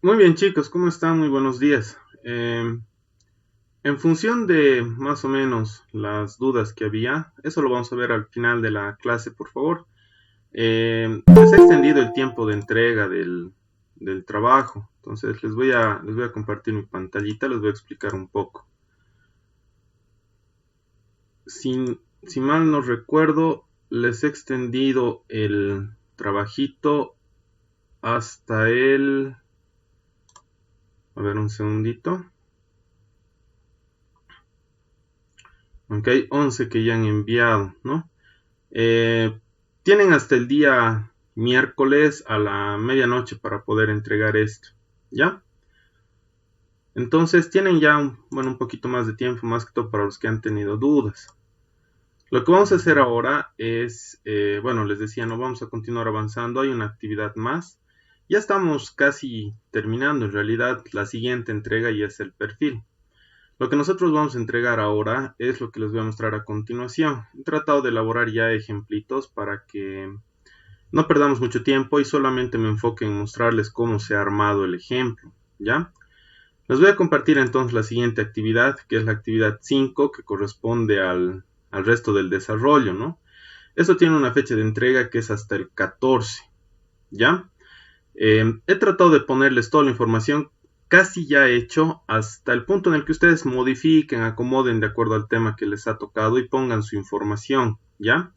Muy bien, chicos, ¿cómo están? Muy buenos días. En función de más o menos las dudas que había, eso lo vamos a ver al final de la clase, por favor. Les he extendido el tiempo de entrega del trabajo, entonces les voy a compartir mi pantallita, les voy a explicar un poco. Si mal no recuerdo, les he extendido el trabajito hasta el... A ver, un segundito. Aunque hay 11 que ya han enviado, ¿no? Tienen hasta el día miércoles a la medianoche para poder entregar esto, ¿ya? Entonces tienen ya un poquito más de tiempo, más que todo para los que han tenido dudas. Lo que vamos a hacer ahora es, les decía, no vamos a continuar avanzando, hay una actividad más. Ya estamos casi terminando, en realidad la siguiente entrega ya es el perfil. Lo que nosotros vamos a entregar ahora es lo que les voy a mostrar a continuación. He tratado de elaborar ya ejemplitos para que no perdamos mucho tiempo y solamente me enfoque en mostrarles cómo se ha armado el ejemplo, ¿ya? Les voy a compartir entonces la siguiente actividad, que es la actividad 5, que corresponde al resto del desarrollo, ¿no? Esto tiene una fecha de entrega que es hasta el 14, ¿ya? He tratado de ponerles toda la información casi ya hecho hasta el punto en el que ustedes modifiquen, acomoden de acuerdo al tema que les ha tocado y pongan su información, ¿ya?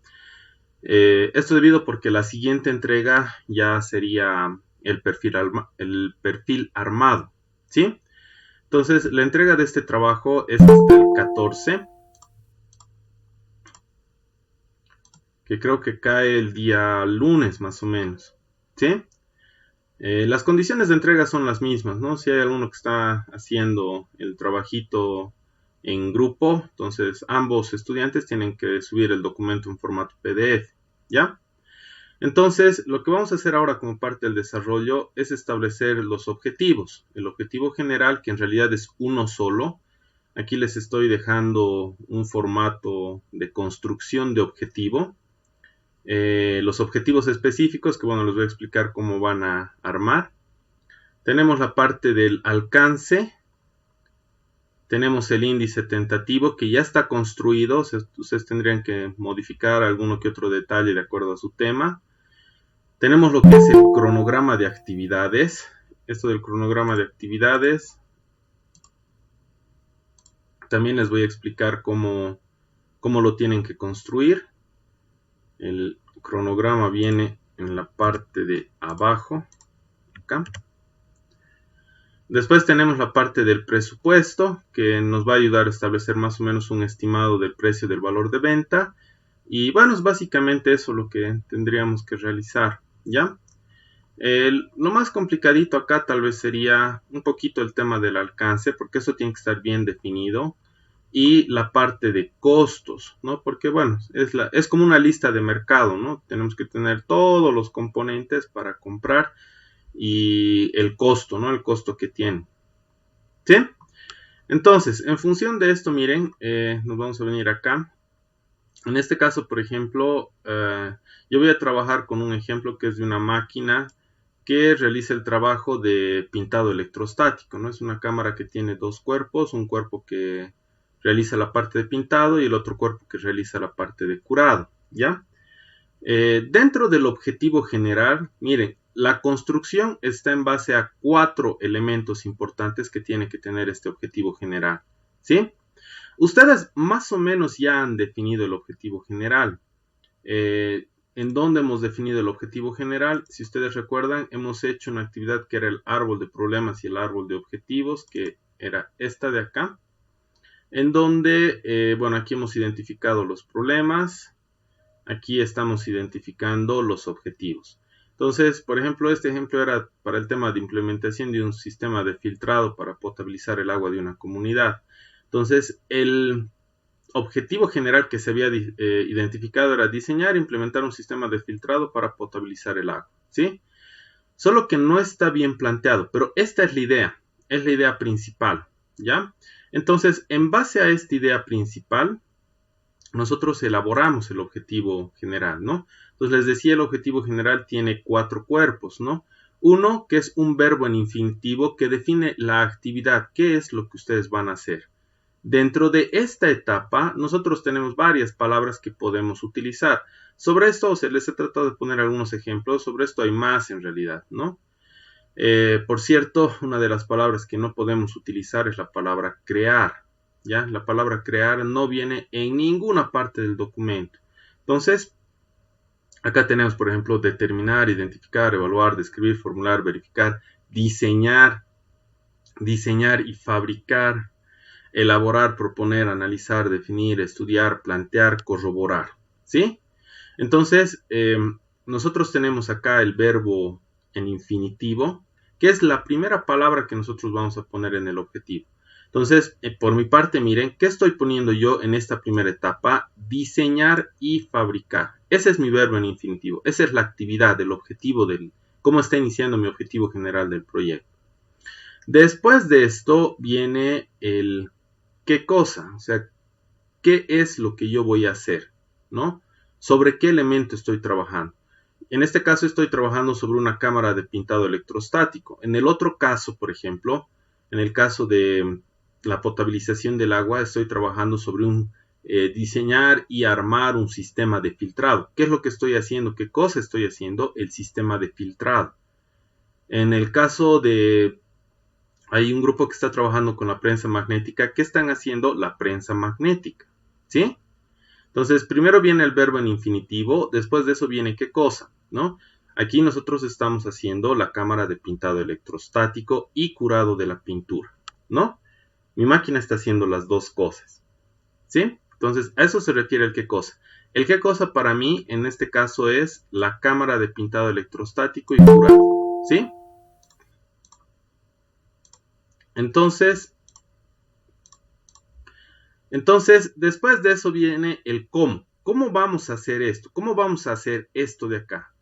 Esto debido porque la siguiente entrega ya sería el perfil armado, ¿sí? Entonces, la entrega de este trabajo es hasta el 14, que creo que cae el día lunes más o menos, ¿sí? Las condiciones de entrega son las mismas, ¿no? Si hay alguno que está haciendo el trabajito en grupo, entonces ambos estudiantes tienen que subir el documento en formato PDF, ¿ya? Entonces, lo que vamos a hacer ahora como parte del desarrollo es establecer los objetivos. El objetivo general, que en realidad es uno solo. Aquí les estoy dejando un formato de construcción de objetivo. Los objetivos específicos, que bueno, les voy a explicar cómo van a armar. Tenemos la parte del alcance. Tenemos el índice tentativo que ya está construido. Ustedes tendrían que modificar alguno que otro detalle de acuerdo a su tema. Tenemos lo que es el cronograma de actividades. Esto del cronograma de actividades. También les voy a explicar cómo lo tienen que construir. El cronograma viene en la parte de abajo, acá. Después tenemos la parte del presupuesto, que nos va a ayudar a establecer más o menos un estimado del precio del valor de venta. Y bueno, es básicamente eso lo que tendríamos que realizar, ¿ya? Lo más complicadito acá tal vez sería un poquito el tema del alcance, porque eso tiene que estar bien definido. Y la parte de costos, ¿no? Porque bueno, es como una lista de mercado, ¿no? Tenemos que tener todos los componentes para comprar y el costo, ¿no? El costo que tiene, ¿sí? Entonces, en función de esto, miren, nos vamos a venir acá. En este caso, por ejemplo, yo voy a trabajar con un ejemplo que es de una máquina que realiza el trabajo de pintado electrostático, ¿no? Es una cámara que tiene dos cuerpos, un cuerpo que realiza la parte de pintado y el otro cuerpo que realiza la parte de curado, ¿ya? Dentro del objetivo general, miren, la construcción está en base a 4 elementos importantes que tiene que tener este objetivo general, ¿sí? Ustedes más o menos ya han definido el objetivo general. ¿En dónde hemos definido el objetivo general? Si ustedes recuerdan, hemos hecho una actividad que era el árbol de problemas y el árbol de objetivos, que era esta de acá, en donde, aquí hemos identificado los problemas, aquí estamos identificando los objetivos. Entonces, por ejemplo, este ejemplo era para el tema de implementación de un sistema de filtrado para potabilizar el agua de una comunidad. Entonces, el objetivo general que se había identificado era diseñar e implementar un sistema de filtrado para potabilizar el agua, ¿sí? Solo que no está bien planteado, pero esta es la idea principal, ¿ya? Entonces, en base a esta idea principal, nosotros elaboramos el objetivo general, ¿no? Entonces, les decía, el objetivo general tiene 4 cuerpos, ¿no? Uno, que es un verbo en infinitivo que define la actividad, qué es lo que ustedes van a hacer. Dentro de esta etapa, nosotros tenemos varias palabras que podemos utilizar. Sobre esto, les he tratado de poner algunos ejemplos. Sobre esto hay más en realidad, ¿no? Por cierto, una de las palabras que no podemos utilizar es la palabra crear, ¿ya? La palabra crear no viene en ninguna parte del documento. Entonces, acá tenemos, por ejemplo, determinar, identificar, evaluar, describir, formular, verificar, diseñar y fabricar, elaborar, proponer, analizar, definir, estudiar, plantear, corroborar, ¿sí? Entonces, nosotros tenemos acá el verbo en infinitivo, que es la primera palabra que nosotros vamos a poner en el objetivo. Entonces, por mi parte, miren, ¿qué estoy poniendo yo en esta primera etapa? Diseñar y fabricar. Ese es mi verbo en infinitivo. Esa es la actividad, el objetivo cómo está iniciando mi objetivo general del proyecto. Después de esto viene el qué cosa, o sea, qué es lo que yo voy a hacer, ¿no? ¿Sobre qué elemento estoy trabajando? En este caso estoy trabajando sobre una cámara de pintado electrostático. En el otro caso, por ejemplo, en el caso de la potabilización del agua, estoy trabajando sobre diseñar y armar un sistema de filtrado. ¿Qué es lo que estoy haciendo? ¿Qué cosa estoy haciendo? El sistema de filtrado. En el caso de... Hay un grupo que está trabajando con la prensa magnética. ¿Qué están haciendo? La prensa magnética, ¿sí? Entonces, primero viene el verbo en infinitivo, después de eso viene ¿qué cosa? ¿No? Aquí nosotros estamos haciendo la cámara de pintado electrostático y curado de la pintura, ¿no? Mi máquina está haciendo las dos cosas, ¿sí? Entonces, a eso se refiere el qué cosa. El qué cosa para mí, en este caso, es la cámara de pintado electrostático y curado, ¿sí? Entonces, después de eso viene el cómo. ¿Cómo vamos a hacer esto? ¿Cómo vamos a hacer esto de acá?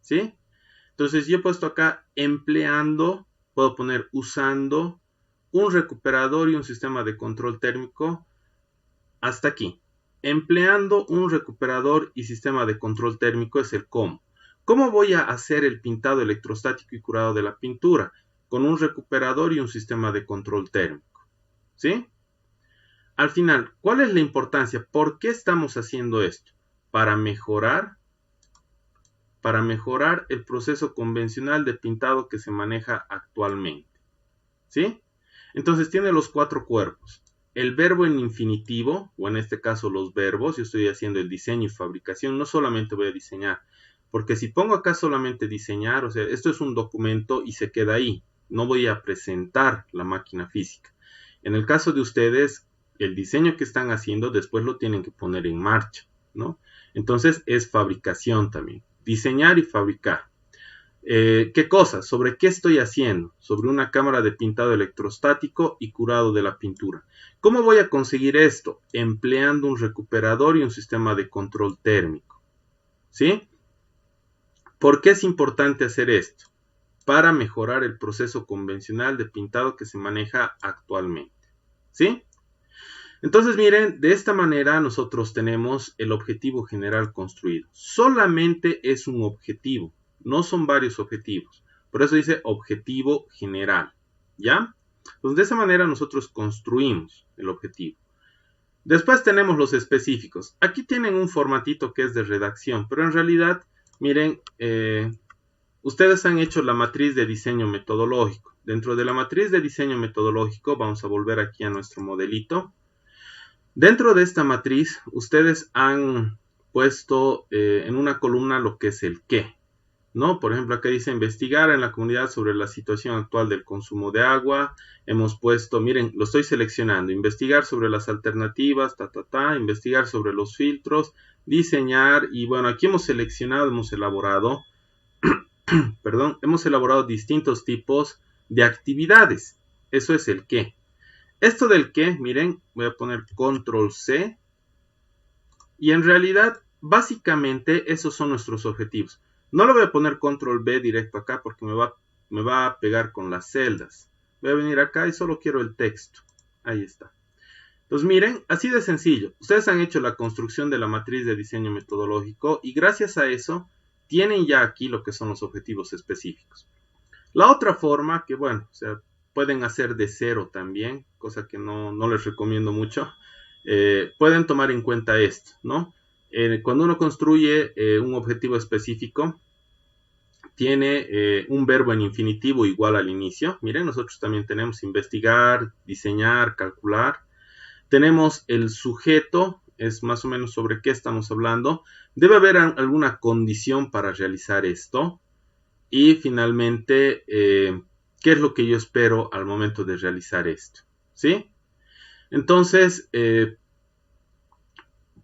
¿Sí? Entonces, yo he puesto acá empleando, puedo poner usando un recuperador y un sistema de control térmico hasta aquí. Empleando un recuperador y sistema de control térmico es el cómo. ¿Cómo voy a hacer el pintado electrostático y curado de la pintura? Con un recuperador y un sistema de control térmico. ¿Sí? Al final, ¿cuál es la importancia? ¿Por qué estamos haciendo esto? Para mejorar el proceso convencional de pintado que se maneja actualmente. ¿Sí? Entonces tiene los cuatro cuerpos. El verbo en infinitivo, o en este caso los verbos, yo estoy haciendo el diseño y fabricación, no solamente voy a diseñar, porque si pongo acá solamente diseñar, o sea, esto es un documento y se queda ahí, no voy a presentar la máquina física. En el caso de ustedes, el diseño que están haciendo después lo tienen que poner en marcha, ¿no? Entonces es fabricación también, diseñar y fabricar. ¿Qué cosa? ¿Sobre qué estoy haciendo? Sobre una cámara de pintado electrostático y curado de la pintura. ¿Cómo voy a conseguir esto? Empleando un recuperador y un sistema de control térmico. ¿Sí? ¿Por qué es importante hacer esto? Para mejorar el proceso convencional de pintado que se maneja actualmente. ¿Sí? Entonces, miren, de esta manera nosotros tenemos el objetivo general construido. Solamente es un objetivo. No son varios objetivos. Por eso dice objetivo general. ¿Ya? Entonces, de esa manera nosotros construimos el objetivo. Después tenemos los específicos. Aquí tienen un formatito que es de redacción, pero en realidad, miren, ustedes han hecho la matriz de diseño metodológico. Dentro de la matriz de diseño metodológico, vamos a volver aquí a nuestro modelito. Dentro de esta matriz, ustedes han puesto en una columna lo que es el qué. ¿No? Por ejemplo, acá dice investigar en la comunidad sobre la situación actual del consumo de agua. Hemos puesto, miren, lo estoy seleccionando, investigar sobre las alternativas, investigar sobre los filtros, diseñar, y bueno, aquí hemos seleccionado, hemos elaborado, perdón, hemos elaborado distintos tipos de actividades. Eso es el qué. Esto del qué, miren, voy a poner control C, y en realidad, básicamente, esos son nuestros objetivos. No le voy a poner control B directo acá porque me va a pegar con las celdas. Voy a venir acá y solo quiero el texto. Ahí está. Entonces miren, así de sencillo. Ustedes han hecho la construcción de la matriz de diseño metodológico y gracias a eso tienen ya aquí lo que son los objetivos específicos. La otra forma, que bueno, o sea, pueden hacer de cero también, cosa que no les recomiendo mucho, pueden tomar en cuenta esto, ¿no? Cuando uno construye un objetivo específico, tiene un verbo en infinitivo igual al inicio. Miren, nosotros también tenemos investigar, diseñar, calcular. Tenemos el sujeto, es más o menos sobre qué estamos hablando. Debe haber alguna condición para realizar esto. Y finalmente, ¿qué es lo que yo espero al momento de realizar esto? ¿Sí? Entonces,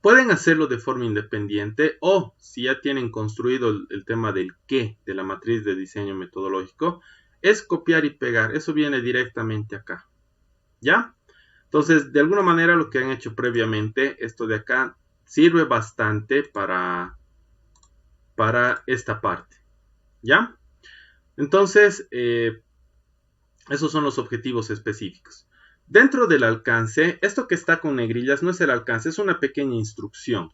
pueden hacerlo de forma independiente o si ya tienen construido el tema del qué de la matriz de diseño metodológico, es copiar y pegar. Eso viene directamente acá. ¿Ya? Entonces, de alguna manera lo que han hecho previamente, esto de acá, sirve bastante para esta parte. ¿Ya? Entonces, esos son los objetivos específicos. Dentro del alcance, esto que está con negrillas no es el alcance, es una pequeña instrucción.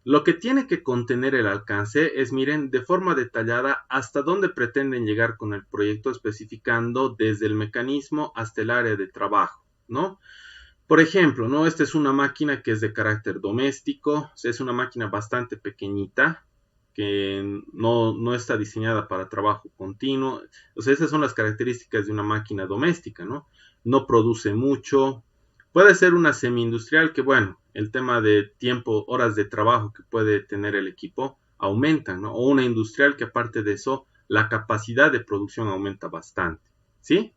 Lo que tiene que contener el alcance es, miren, de forma detallada hasta dónde pretenden llegar con el proyecto, especificando desde el mecanismo hasta el área de trabajo, ¿no? Por ejemplo, ¿no? Esta es una máquina que es de carácter doméstico, o sea, es una máquina bastante pequeñita, que no está diseñada para trabajo continuo. O sea, esas son las características de una máquina doméstica, ¿no? No produce mucho. Puede ser una semi-industrial que, bueno, el tema de tiempo, horas de trabajo que puede tener el equipo aumentan, ¿no? O una industrial que aparte de eso, la capacidad de producción aumenta bastante, ¿sí?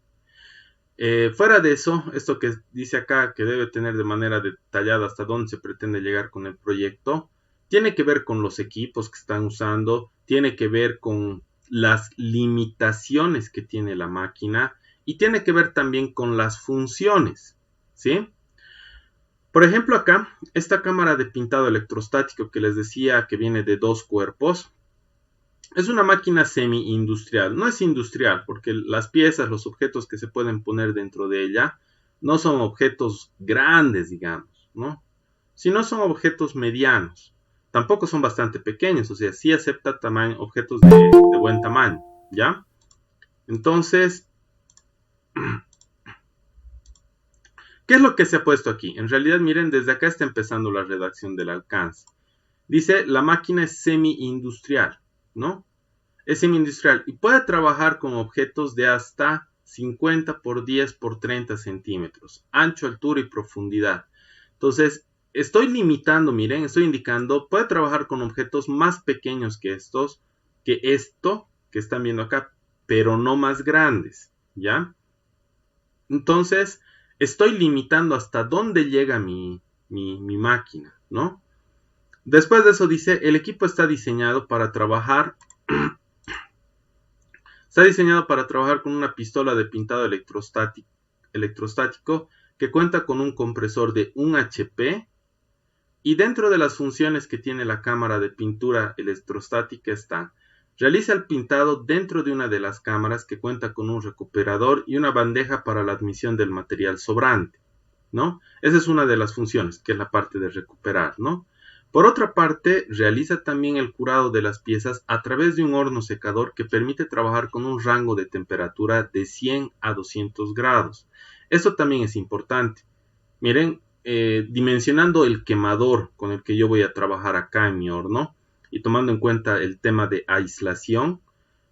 Fuera de eso, esto que dice acá que debe tener de manera detallada hasta dónde se pretende llegar con el proyecto, tiene que ver con los equipos que están usando, tiene que ver con las limitaciones que tiene la máquina y tiene que ver también con las funciones, ¿sí? Por ejemplo acá, esta cámara de pintado electrostático que les decía que viene de 2 cuerpos, es una máquina semi-industrial. No es industrial porque las piezas, los objetos que se pueden poner dentro de ella no son objetos grandes, digamos, ¿no? Sino son objetos medianos. Tampoco son bastante pequeños, o sea, sí acepta objetos de buen tamaño, ¿ya? Entonces, ¿qué es lo que se ha puesto aquí? En realidad, miren, desde acá está empezando la redacción del alcance. Dice, la máquina es semi-industrial, ¿no? Es semi-industrial y puede trabajar con objetos de hasta 50 por 10 por 30 centímetros, ancho, altura y profundidad. Entonces, estoy limitando, miren, estoy indicando, puede trabajar con objetos más pequeños que estos, que esto que están viendo acá, pero no más grandes, ¿ya? Entonces, estoy limitando hasta dónde llega mi máquina, ¿no? Después de eso dice, el equipo está diseñado para trabajar con una pistola de pintado electrostático que cuenta con un compresor de 1 HP y dentro de las funciones que tiene la cámara de pintura electrostática está: realiza el pintado dentro de una de las cámaras que cuenta con un recuperador y una bandeja para la admisión del material sobrante, ¿no? Esa es una de las funciones, que es la parte de recuperar, ¿no? Por otra parte, realiza también el curado de las piezas a través de un horno secador que permite trabajar con un rango de temperatura de 100 a 200 grados. Esto también es importante. Miren, dimensionando el quemador con el que yo voy a trabajar acá en mi horno y tomando en cuenta el tema de aislación,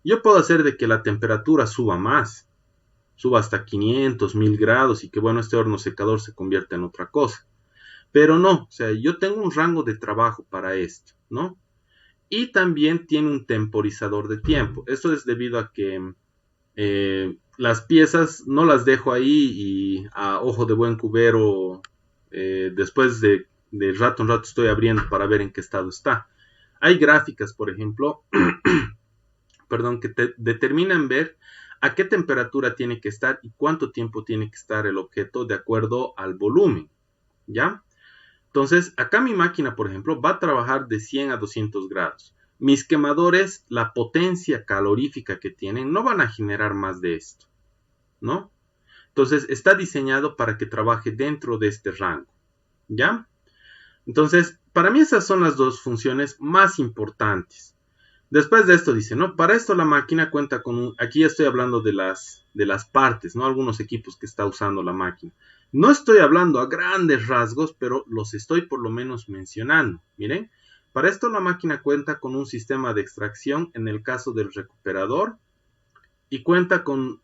yo puedo hacer de que la temperatura suba más, suba hasta 500, 1000 grados y que bueno, este horno secador se convierta en otra cosa. Pero no, o sea, yo tengo un rango de trabajo para esto, ¿no? Y también tiene un temporizador de tiempo. Esto es debido a que las piezas no las dejo ahí y a ojo de buen cubero, después de rato en rato estoy abriendo para ver en qué estado está. Hay gráficas, por ejemplo, perdón, que te determinan ver a qué temperatura tiene que estar y cuánto tiempo tiene que estar el objeto de acuerdo al volumen, ¿ya? Entonces, acá mi máquina, por ejemplo, va a trabajar de 100 a 200 grados. Mis quemadores, la potencia calorífica que tienen, no van a generar más de esto, ¿no? Entonces, está diseñado para que trabaje dentro de este rango, ¿ya? Entonces, para mí esas son las dos funciones más importantes. Después de esto dice, ¿no? Para esto la máquina cuenta con un... Aquí estoy hablando de las partes, ¿no? Algunos equipos que está usando la máquina. No estoy hablando a grandes rasgos, pero los estoy por lo menos mencionando. Miren, para esto la máquina cuenta con un sistema de extracción en el caso del recuperador y cuenta con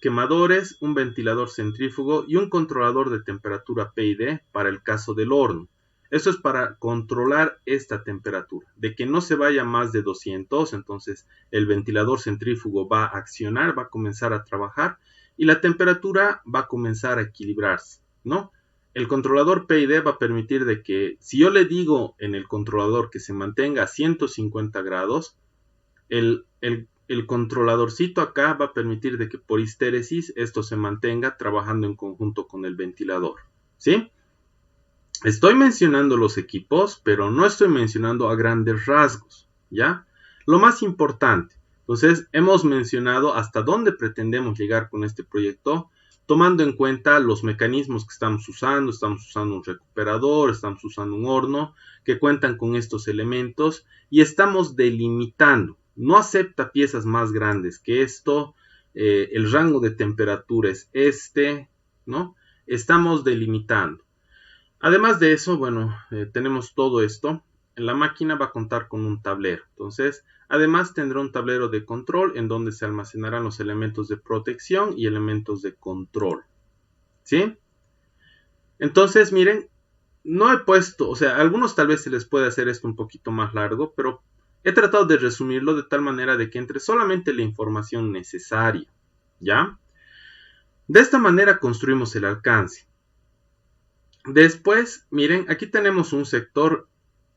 quemadores, un ventilador centrífugo y un controlador de temperatura PID para el caso del horno. Eso es para controlar esta temperatura, de que no se vaya más de 200, entonces el ventilador centrífugo va a accionar, va a comenzar a trabajar y la temperatura va a comenzar a equilibrarse, ¿no? El controlador PID va a permitir de que, si yo le digo en el controlador que se mantenga a 150 grados, el controladorcito acá va a permitir de que por histéresis esto se mantenga trabajando en conjunto con el ventilador, ¿sí? Estoy mencionando los equipos, pero no estoy mencionando a grandes rasgos, ¿ya? Lo más importante. Entonces, hemos mencionado hasta dónde pretendemos llegar con este proyecto, tomando en cuenta los mecanismos que estamos usando un recuperador, estamos usando un horno, que cuentan con estos elementos, y estamos delimitando. No acepta piezas más grandes que esto, el rango de temperatura es este, ¿no? Estamos delimitando. Además de eso, bueno, tenemos todo esto. La máquina va a contar con un tablero. Entonces, además tendrá un tablero de control en donde se almacenarán los elementos de protección y elementos de control. ¿Sí? Entonces, miren, no he puesto, o sea, a algunos tal vez se les puede hacer esto un poquito más largo, pero he tratado de resumirlo de tal manera de que entre solamente la información necesaria. ¿Ya? De esta manera construimos el alcance. Después, miren, aquí tenemos un sector.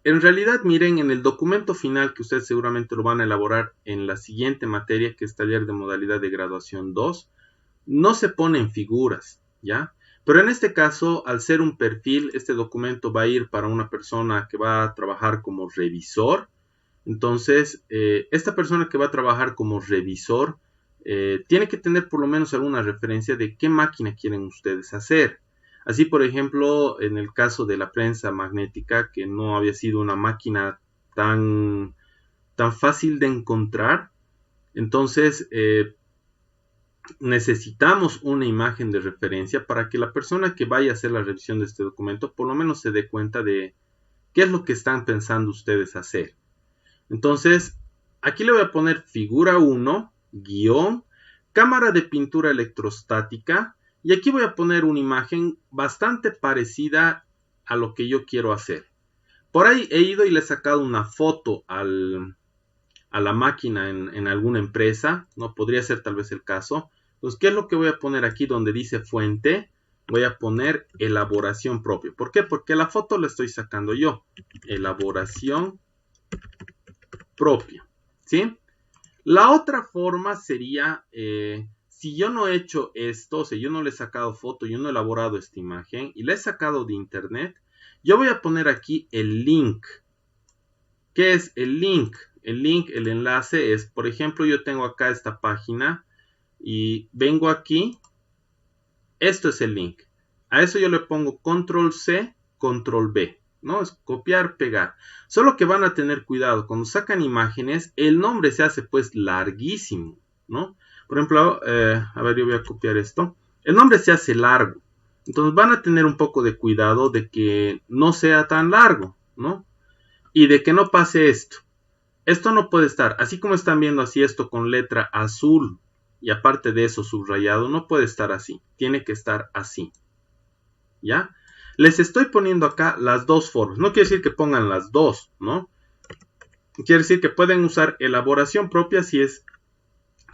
En realidad, miren, en el documento final que ustedes seguramente lo van a elaborar en la siguiente materia, que es taller de modalidad de graduación 2, no se ponen figuras, ¿ya? Pero en este caso, al ser un perfil, este documento va a ir para una persona que va a trabajar como revisor. Entonces, esta persona que va a trabajar como revisor tiene que tener por lo menos alguna referencia de qué máquina quieren ustedes hacer. Así, por ejemplo, en el caso de la prensa magnética, que no había sido una máquina tan fácil de encontrar, entonces necesitamos una imagen de referencia para que la persona que vaya a hacer la revisión de este documento por lo menos se dé cuenta de qué es lo que están pensando ustedes hacer. Entonces, aquí le voy a poner figura 1, guión, cámara de pintura electrostática. Y aquí voy a poner una imagen bastante parecida a lo que yo quiero hacer. Por ahí he ido y le he sacado una foto a la máquina en alguna empresa. No podría ser tal vez el caso. Entonces, ¿qué es lo que voy a poner aquí donde dice fuente? Voy a poner elaboración propia. ¿Por qué? Porque la foto la estoy sacando yo. Elaboración propia. ¿Sí? La otra forma sería... si yo no he hecho esto, o sea, yo no le he sacado foto, yo no he elaborado esta imagen y la he sacado de internet, yo voy a poner aquí el link. ¿Qué es el link? El enlace es, por ejemplo, yo tengo acá esta página y vengo aquí, esto es el link. A eso yo le pongo control C, control V, ¿no? Es copiar, pegar. Solo que van a tener cuidado, cuando sacan imágenes, el nombre se hace pues larguísimo, ¿no? Por ejemplo, a ver, yo voy a copiar esto. El nombre se hace largo. Entonces van a tener un poco de cuidado de que no sea tan largo, ¿no? Y de que no pase esto. Esto no puede estar, así como están viendo así esto con letra azul y aparte de eso subrayado, no puede estar así. Tiene que estar así. ¿Ya? Les estoy poniendo acá las dos formas. No quiere decir que pongan las dos, ¿no? Quiere decir que pueden usar elaboración propia si es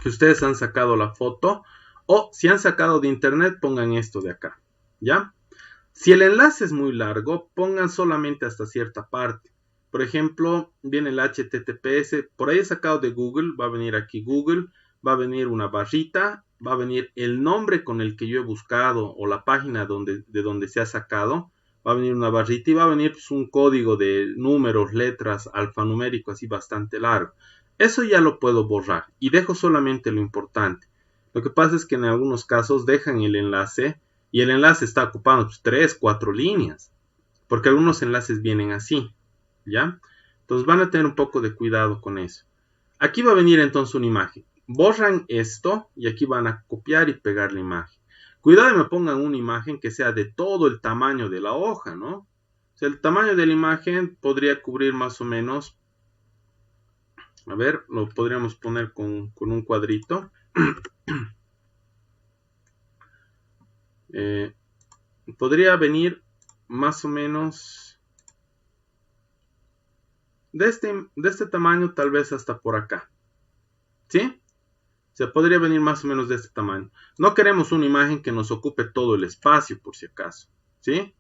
que ustedes han sacado la foto o si han sacado de internet pongan esto de acá, ¿ya? Si el enlace es muy largo, pongan solamente hasta cierta parte. Por ejemplo, viene el HTTPS, por ahí he sacado de Google, va a venir aquí Google, va a venir una barrita, va a venir el nombre con el que yo he buscado o la página de donde se ha sacado, va a venir una barrita y va a venir pues, un código de números, letras, alfanumérico así bastante largo. Eso ya lo puedo borrar y dejo solamente lo importante. Lo que pasa es que en algunos casos dejan el enlace y el enlace está ocupando pues, 3, 4 líneas. Porque algunos enlaces vienen así, ¿ya? Entonces van a tener un poco de cuidado con eso. Aquí va a venir entonces una imagen. Borran esto y aquí van a copiar y pegar la imagen. Cuidado y me pongan una imagen que sea de todo el tamaño de la hoja, ¿no? O sea, el tamaño de la imagen podría cubrir más o menos, a ver, lo podríamos poner con un cuadrito. Podría venir más o menos de este tamaño, tal vez hasta por acá, ¿sí? Se podría venir más o menos de este tamaño. No queremos una imagen que nos ocupe todo el espacio, por si acaso, ¿sí?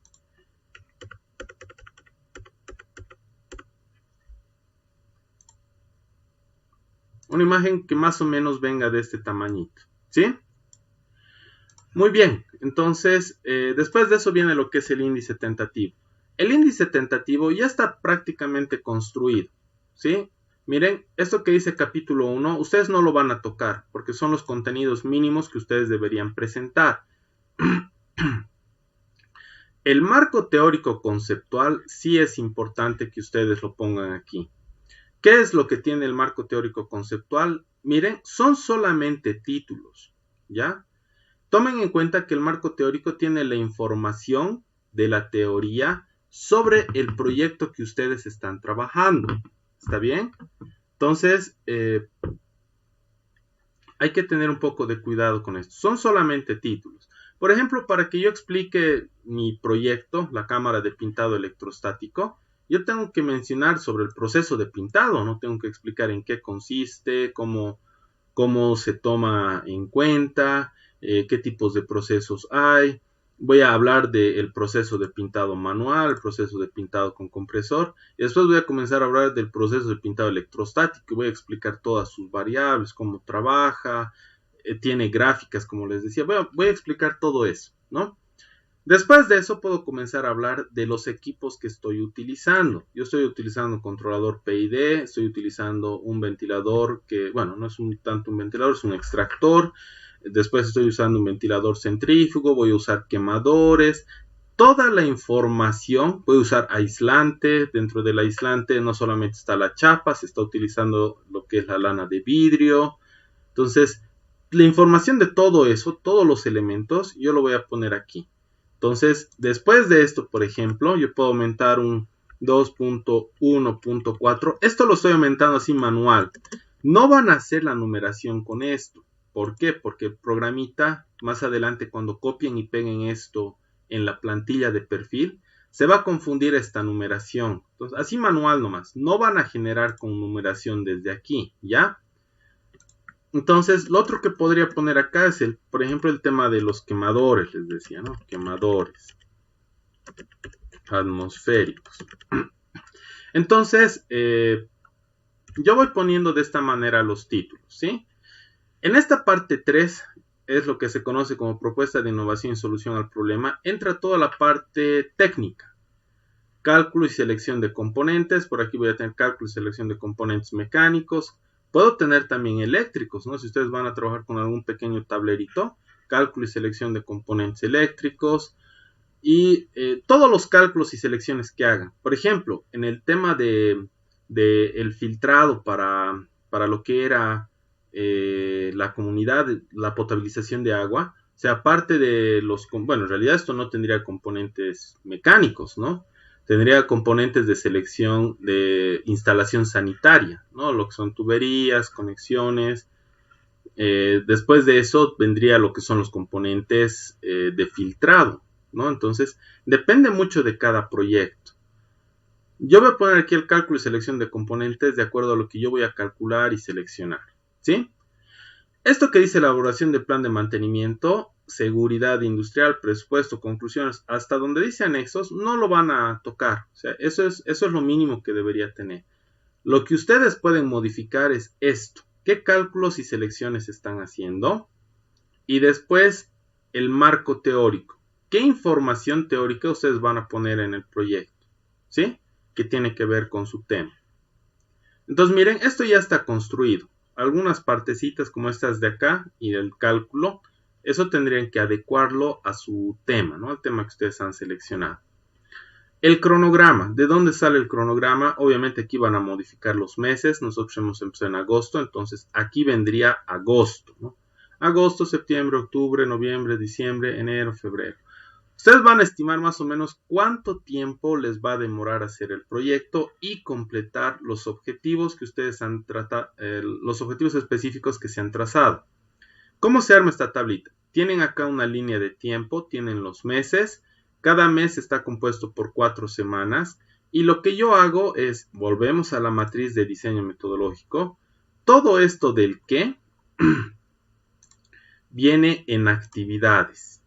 Una imagen que más o menos venga de este tamañito, ¿sí? Muy bien, entonces, después de eso viene lo que es el índice tentativo. El índice tentativo ya está prácticamente construido, ¿sí? Miren, esto que dice capítulo 1, ustedes no lo van a tocar, porque son los contenidos mínimos que ustedes deberían presentar. El marco teórico conceptual sí es importante que ustedes lo pongan aquí. ¿Qué es lo que tiene el marco teórico conceptual? Miren, son solamente títulos, ¿ya? Tomen en cuenta que el marco teórico tiene la información de la teoría sobre el proyecto que ustedes están trabajando. ¿Está bien? Entonces, hay que tener un poco de cuidado con esto. Son solamente títulos. Por ejemplo, para que yo explique mi proyecto, la cámara de pintado electrostático, yo tengo que mencionar sobre el proceso de pintado, no tengo que explicar en qué consiste, cómo se toma en cuenta, qué tipos de procesos hay. Voy a hablar del proceso de pintado manual, el proceso de pintado con compresor, y después voy a comenzar a hablar del proceso de pintado electrostático. Voy a explicar todas sus variables, cómo trabaja, tiene gráficas, como les decía. Voy a explicar todo eso, ¿no? Después de eso puedo comenzar a hablar de los equipos que estoy utilizando. Yo estoy utilizando un controlador PID, estoy utilizando un ventilador que, bueno, no es tanto un ventilador, es un extractor. Después estoy usando un ventilador centrífugo, voy a usar quemadores. Toda la información, voy a usar aislante. Dentro del aislante no solamente está la chapa, se está utilizando lo que es la lana de vidrio. Entonces, la información de todo eso, todos los elementos, yo lo voy a poner aquí. Entonces, después de esto, por ejemplo, yo puedo aumentar un 2.1.4. Esto lo estoy aumentando así manual. No van a hacer la numeración con esto. ¿Por qué? Porque el programita, más adelante, cuando copien y peguen esto en la plantilla de perfil, se va a confundir esta numeración. Entonces, así manual nomás. No van a generar con numeración desde aquí, ¿ya? Entonces, lo otro que podría poner acá es, por ejemplo, el tema de los quemadores, les decía, ¿no? Quemadores atmosféricos. Entonces, yo voy poniendo de esta manera los títulos, ¿sí? En esta parte 3 es lo que se conoce como propuesta de innovación y solución al problema. Entra toda la parte técnica. Cálculo y selección de componentes. Por aquí voy a tener cálculo y selección de componentes mecánicos. Puedo tener también eléctricos, ¿no? Si ustedes van a trabajar con algún pequeño tablerito, cálculo y selección de componentes eléctricos y todos los cálculos y selecciones que hagan. Por ejemplo, en el tema de el filtrado para lo que era la comunidad, la potabilización de agua, o sea, aparte de bueno, en realidad esto no tendría componentes mecánicos, ¿no? Tendría componentes de selección de instalación sanitaria, ¿no? Lo que son tuberías, conexiones. Después de eso vendría lo que son los componentes de filtrado, ¿no? Entonces, depende mucho de cada proyecto. Yo voy a poner aquí el cálculo y selección de componentes de acuerdo a lo que yo voy a calcular y seleccionar, ¿sí? Esto que dice elaboración de plan de mantenimiento, seguridad industrial, presupuesto, conclusiones, hasta donde dice anexos, no lo van a tocar. O sea, eso es lo mínimo que debería tener. Lo que ustedes pueden modificar es esto. ¿Qué cálculos y selecciones están haciendo? Y después, el marco teórico. ¿Qué información teórica ustedes van a poner en el proyecto? ¿Sí? Que tiene que ver con su tema. Entonces, miren, esto ya está construido. Algunas partecitas como estas de acá y el cálculo, eso tendrían que adecuarlo a su tema, ¿no? El tema que ustedes han seleccionado. El cronograma, ¿de dónde sale el cronograma? Obviamente aquí van a modificar los meses, nosotros hemos empezado en agosto, entonces aquí vendría agosto, ¿no? Agosto, septiembre, octubre, noviembre, diciembre, enero, febrero. Ustedes van a estimar más o menos cuánto tiempo les va a demorar hacer el proyecto y completar los objetivos que ustedes han tratado, los objetivos específicos que se han trazado. ¿Cómo se arma esta tablita? Tienen acá una línea de tiempo, tienen los meses, cada mes está compuesto por 4 semanas y lo que yo hago es, volvemos a la matriz de diseño metodológico, todo esto del qué viene en actividades,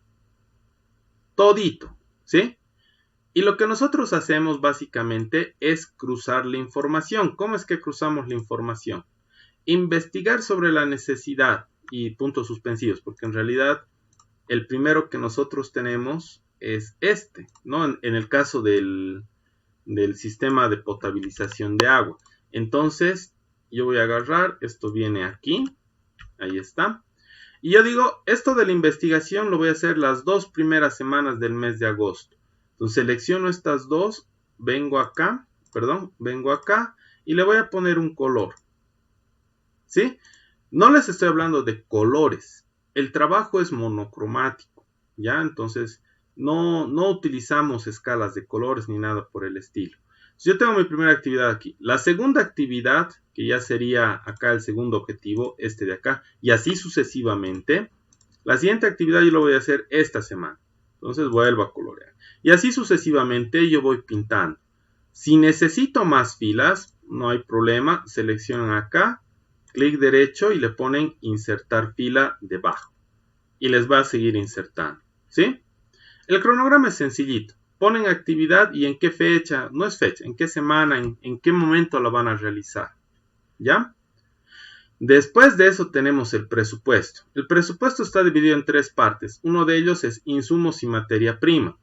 todito, ¿sí? Y lo que nosotros hacemos básicamente es cruzar la información. ¿Cómo es que cruzamos la información? Investigar sobre la necesidad y puntos suspensivos, porque en realidad el primero que nosotros tenemos es este, ¿no? En el caso del sistema de potabilización de agua. Entonces, yo voy a agarrar, esto viene aquí, ahí está. Y yo digo, esto de la investigación lo voy a hacer las 2 primeras semanas del mes de agosto. Entonces selecciono estas dos, vengo acá y le voy a poner un color. ¿Sí? No les estoy hablando de colores. El trabajo es monocromático, ¿ya? Entonces no utilizamos escalas de colores ni nada por el estilo. Entonces, yo tengo mi primera actividad aquí. La segunda actividad, que ya sería acá el segundo objetivo, este de acá, y así sucesivamente. La siguiente actividad yo lo voy a hacer esta semana. Entonces vuelvo a colorear. Y así sucesivamente yo voy pintando. Si necesito más filas, no hay problema. Seleccionan acá, clic derecho y le ponen insertar fila debajo. Y les va a seguir insertando. ¿Sí? El cronograma es sencillito. Ponen actividad y en qué fecha, no es fecha, en qué semana, en qué momento la van a realizar. ¿Ya? Después de eso tenemos el presupuesto. El presupuesto está dividido en 3 partes. Uno de ellos es insumos y materia prima.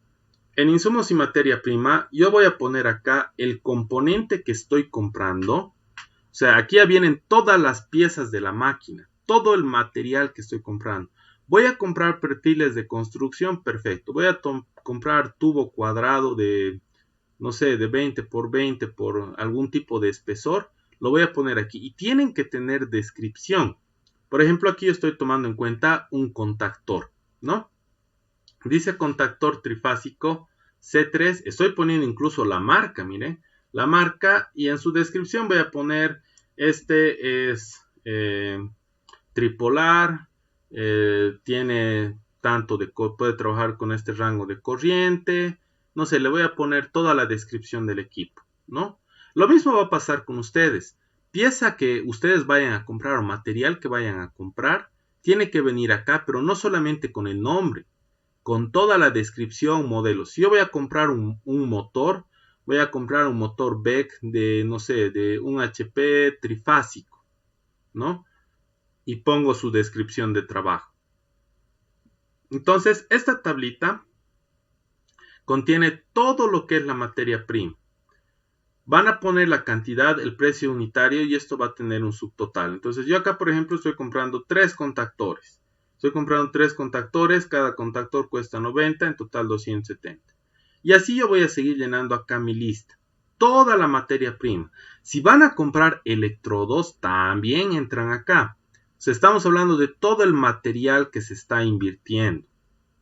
En insumos y materia prima yo voy a poner acá el componente que estoy comprando. O sea, aquí ya vienen todas las piezas de la máquina, todo el material que estoy comprando. Voy a comprar perfiles de construcción, perfecto. Voy a comprar tubo cuadrado de, no sé, de 20 por 20 por algún tipo de espesor. Lo voy a poner aquí y tienen que tener descripción. Por ejemplo, aquí estoy tomando en cuenta un contactor, ¿no? Dice contactor trifásico C3. Estoy poniendo incluso la marca, miren. La marca y en su descripción voy a poner este es tripolar, tiene tanto de, puede trabajar con este rango de corriente, no sé, le voy a poner toda la descripción del equipo, ¿no? Lo mismo va a pasar con ustedes. Pieza que ustedes vayan a comprar o material que vayan a comprar, tiene que venir acá, pero no solamente con el nombre, con toda la descripción, modelo. Si yo voy a comprar un motor, voy a comprar un motor BEC de, no sé, de un HP trifásico, ¿no? Y pongo su descripción de trabajo. Entonces, esta tablita contiene todo lo que es la materia prima. Van a poner la cantidad, el precio unitario y esto va a tener un subtotal. Entonces, yo acá, por ejemplo, estoy comprando 3 contactores. Estoy comprando 3 contactores, cada contactor cuesta 90, en total 270. Y así yo voy a seguir llenando acá mi lista. Toda la materia prima. Si van a comprar electrodos, también entran acá. O sea, estamos hablando de todo el material que se está invirtiendo.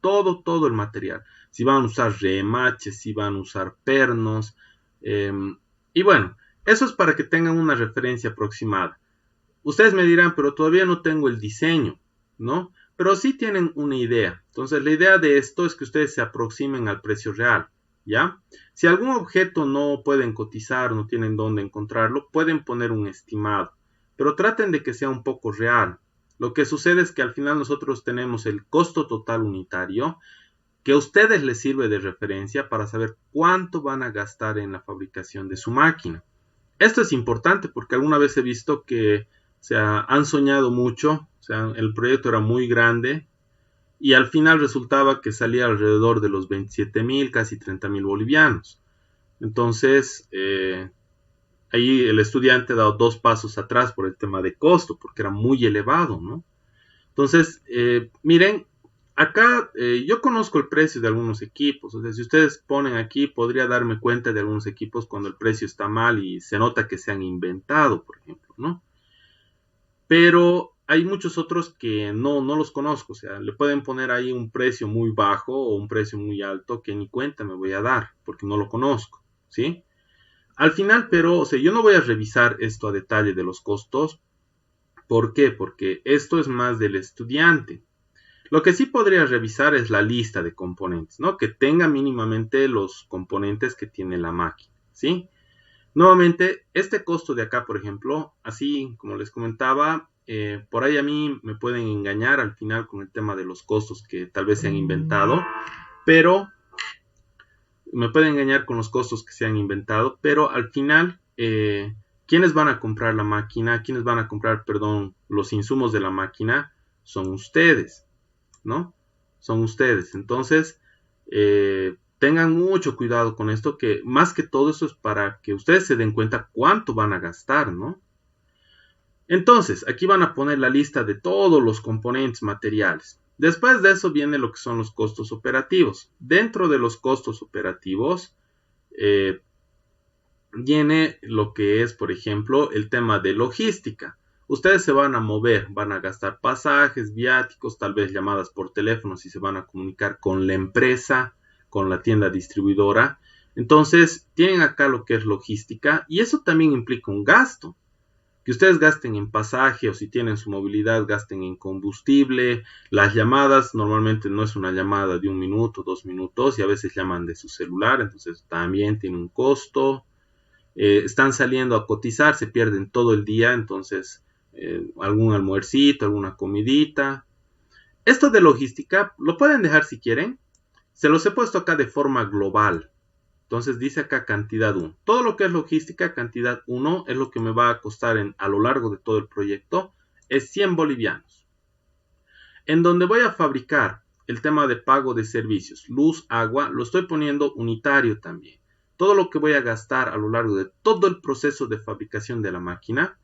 Todo el material. Si van a usar remaches, si van a usar pernos. Y bueno, eso es para que tengan una referencia aproximada. Ustedes me dirán, pero todavía no tengo el diseño, ¿no? Pero sí tienen una idea. Entonces, la idea de esto es que ustedes se aproximen al precio real, ¿ya? Si algún objeto no pueden cotizar, no tienen dónde encontrarlo, pueden poner un estimado. Pero traten de que sea un poco real. Lo que sucede es que al final nosotros tenemos el costo total unitario que a ustedes les sirve de referencia para saber cuánto van a gastar en la fabricación de su máquina. Esto es importante porque alguna vez he visto que han soñado mucho, o sea, el proyecto era muy grande y al final resultaba que salía alrededor de los 27,000, casi 30,000 bolivianos. Entonces, ahí el estudiante ha dado 2 pasos atrás por el tema de costo, porque era muy elevado, ¿no? Entonces, miren, Acá yo conozco el precio de algunos equipos, o sea, si ustedes ponen aquí, podría darme cuenta de algunos equipos cuando el precio está mal y se nota que se han inventado, por ejemplo, ¿no? Pero hay muchos otros que no los conozco, o sea, le pueden poner ahí un precio muy bajo o un precio muy alto que ni cuenta me voy a dar, porque no lo conozco, ¿sí? Al final, pero, o sea, yo no voy a revisar esto a detalle de los costos. ¿Por qué? Porque esto es más del estudiante. Lo que sí podría revisar es la lista de componentes, ¿no? Que tenga mínimamente los componentes que tiene la máquina, ¿sí? Nuevamente, este costo de acá, por ejemplo, así como les comentaba, por ahí a mí me pueden engañar al final con el tema de los costos que tal vez se han inventado, pero me pueden engañar con los costos que se han inventado, pero al final, ¿quiénes van a comprar la máquina? ¿Quiénes van a comprar, perdón, los insumos de la máquina? Son ustedes, ¿no? Son ustedes. Entonces, tengan mucho cuidado con esto, que más que todo eso es para que ustedes se den cuenta cuánto van a gastar, ¿no? Entonces, aquí van a poner la lista de todos los componentes materiales. Después de eso viene lo que son los costos operativos. Dentro de los costos operativos eh, viene lo que es, por ejemplo, el tema de logística. Ustedes se van a mover, van a gastar pasajes, viáticos, tal vez llamadas por teléfono si se van a comunicar con la empresa, con la tienda distribuidora. Entonces, tienen acá lo que es logística y eso también implica un gasto. Que ustedes gasten en pasaje o si tienen su movilidad, gasten en combustible. Las llamadas, normalmente no es una llamada de 1 minuto, 2 minutos y a veces llaman de su celular, entonces también tiene un costo. Están saliendo a cotizar, se pierden todo el día, entonces algún almuercito, alguna comidita. Esto de logística lo pueden dejar si quieren. Se los he puesto acá de forma global. Entonces dice acá cantidad 1. Todo lo que es logística, cantidad 1, es lo que me va a costar a lo largo de todo el proyecto, es 100 bolivianos. En donde voy a fabricar el tema de pago de servicios, luz, agua, lo estoy poniendo unitario también. Todo lo que voy a gastar a lo largo de todo el proceso de fabricación de la máquina,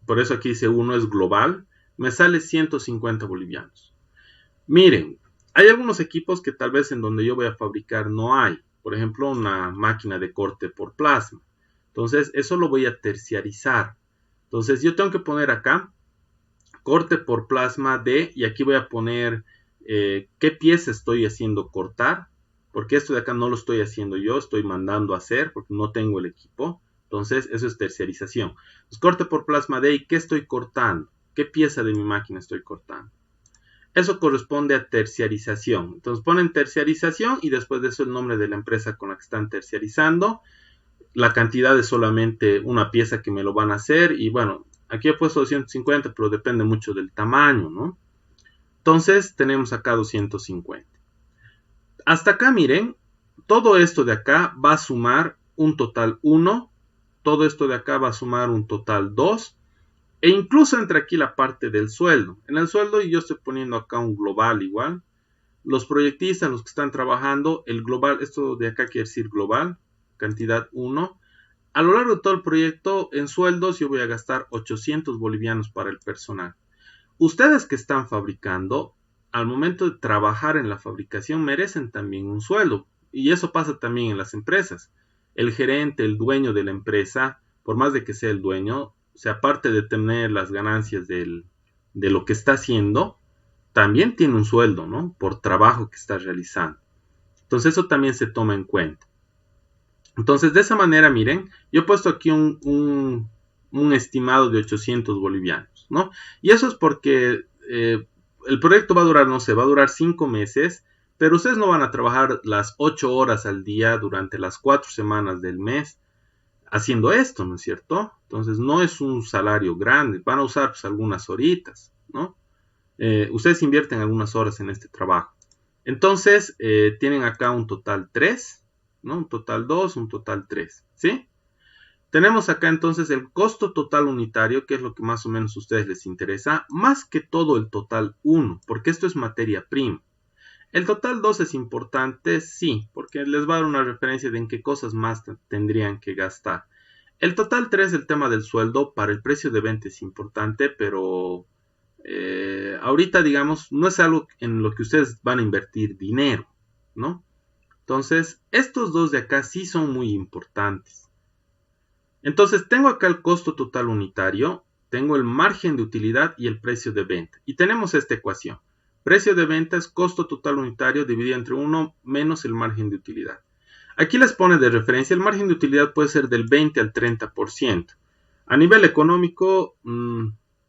por eso aquí dice 1 es global, me sale 150 bolivianos. Miren, hay algunos equipos que tal vez en donde yo voy a fabricar no hay. Por ejemplo, una máquina de corte por plasma. Entonces, eso lo voy a terciarizar. Entonces, yo tengo que poner acá corte por plasma de, y aquí voy a poner qué pieza estoy haciendo cortar, porque esto de acá no lo estoy haciendo yo, estoy mandando a hacer, porque no tengo el equipo. Entonces, eso es terciarización. Entonces, corte por plasma de, ¿y qué estoy cortando? ¿Qué pieza de mi máquina estoy cortando? Eso corresponde a terciarización. Entonces ponen terciarización y después de eso el nombre de la empresa con la que están terciarizando. La cantidad es solamente una pieza que me lo van a hacer. Y bueno, aquí he puesto 250, pero depende mucho del tamaño, ¿no? Entonces tenemos acá 250. Hasta acá, miren, todo esto de acá va a sumar un total 1. Todo esto de acá va a sumar un total 2. E incluso entra aquí la parte del sueldo. En el sueldo yo estoy poniendo acá un global igual. Los proyectistas, los que están trabajando, el global, esto de acá quiere decir global, cantidad 1. A lo largo de todo el proyecto, en sueldos yo voy a gastar 800 bolivianos para el personal. Ustedes que están fabricando, al momento de trabajar en la fabricación, merecen también un sueldo. Y eso pasa también en las empresas. El gerente, el dueño de la empresa, por más de que sea el dueño, o sea, aparte de tener las ganancias de lo que está haciendo, también tiene un sueldo, ¿no? Por trabajo que está realizando. Entonces eso también se toma en cuenta. Entonces de esa manera, miren, yo he puesto aquí un estimado de 800 bolivianos, ¿no? Y eso es porque el proyecto va a durar, no sé, va a durar 5 meses, pero ustedes no van a trabajar las 8 horas al día durante las 4 semanas del mes haciendo esto, ¿no es cierto? Entonces no es un salario grande, van a usar pues algunas horitas, ¿no? Ustedes invierten algunas horas en este trabajo. Entonces tienen acá un total 3, ¿no? Un total 2, un total 3, ¿sí? Tenemos acá entonces el costo total unitario, que es lo que más o menos a ustedes les interesa, más que todo el total 1, porque esto es materia prima. El total 2 es importante, sí, porque les va a dar una referencia de en qué cosas más tendrían que gastar. El total 3, el tema del sueldo, para el precio de venta es importante, pero ahorita, digamos, no es algo en lo que ustedes van a invertir dinero, ¿no? Entonces, estos dos de acá sí son muy importantes. Entonces, tengo acá el costo total unitario, tengo el margen de utilidad y el precio de venta. Y tenemos esta ecuación. Precio de venta es costo total unitario dividido entre 1 menos el margen de utilidad. Aquí les pone de referencia, el margen de utilidad puede ser del 20 al 30%. A nivel económico,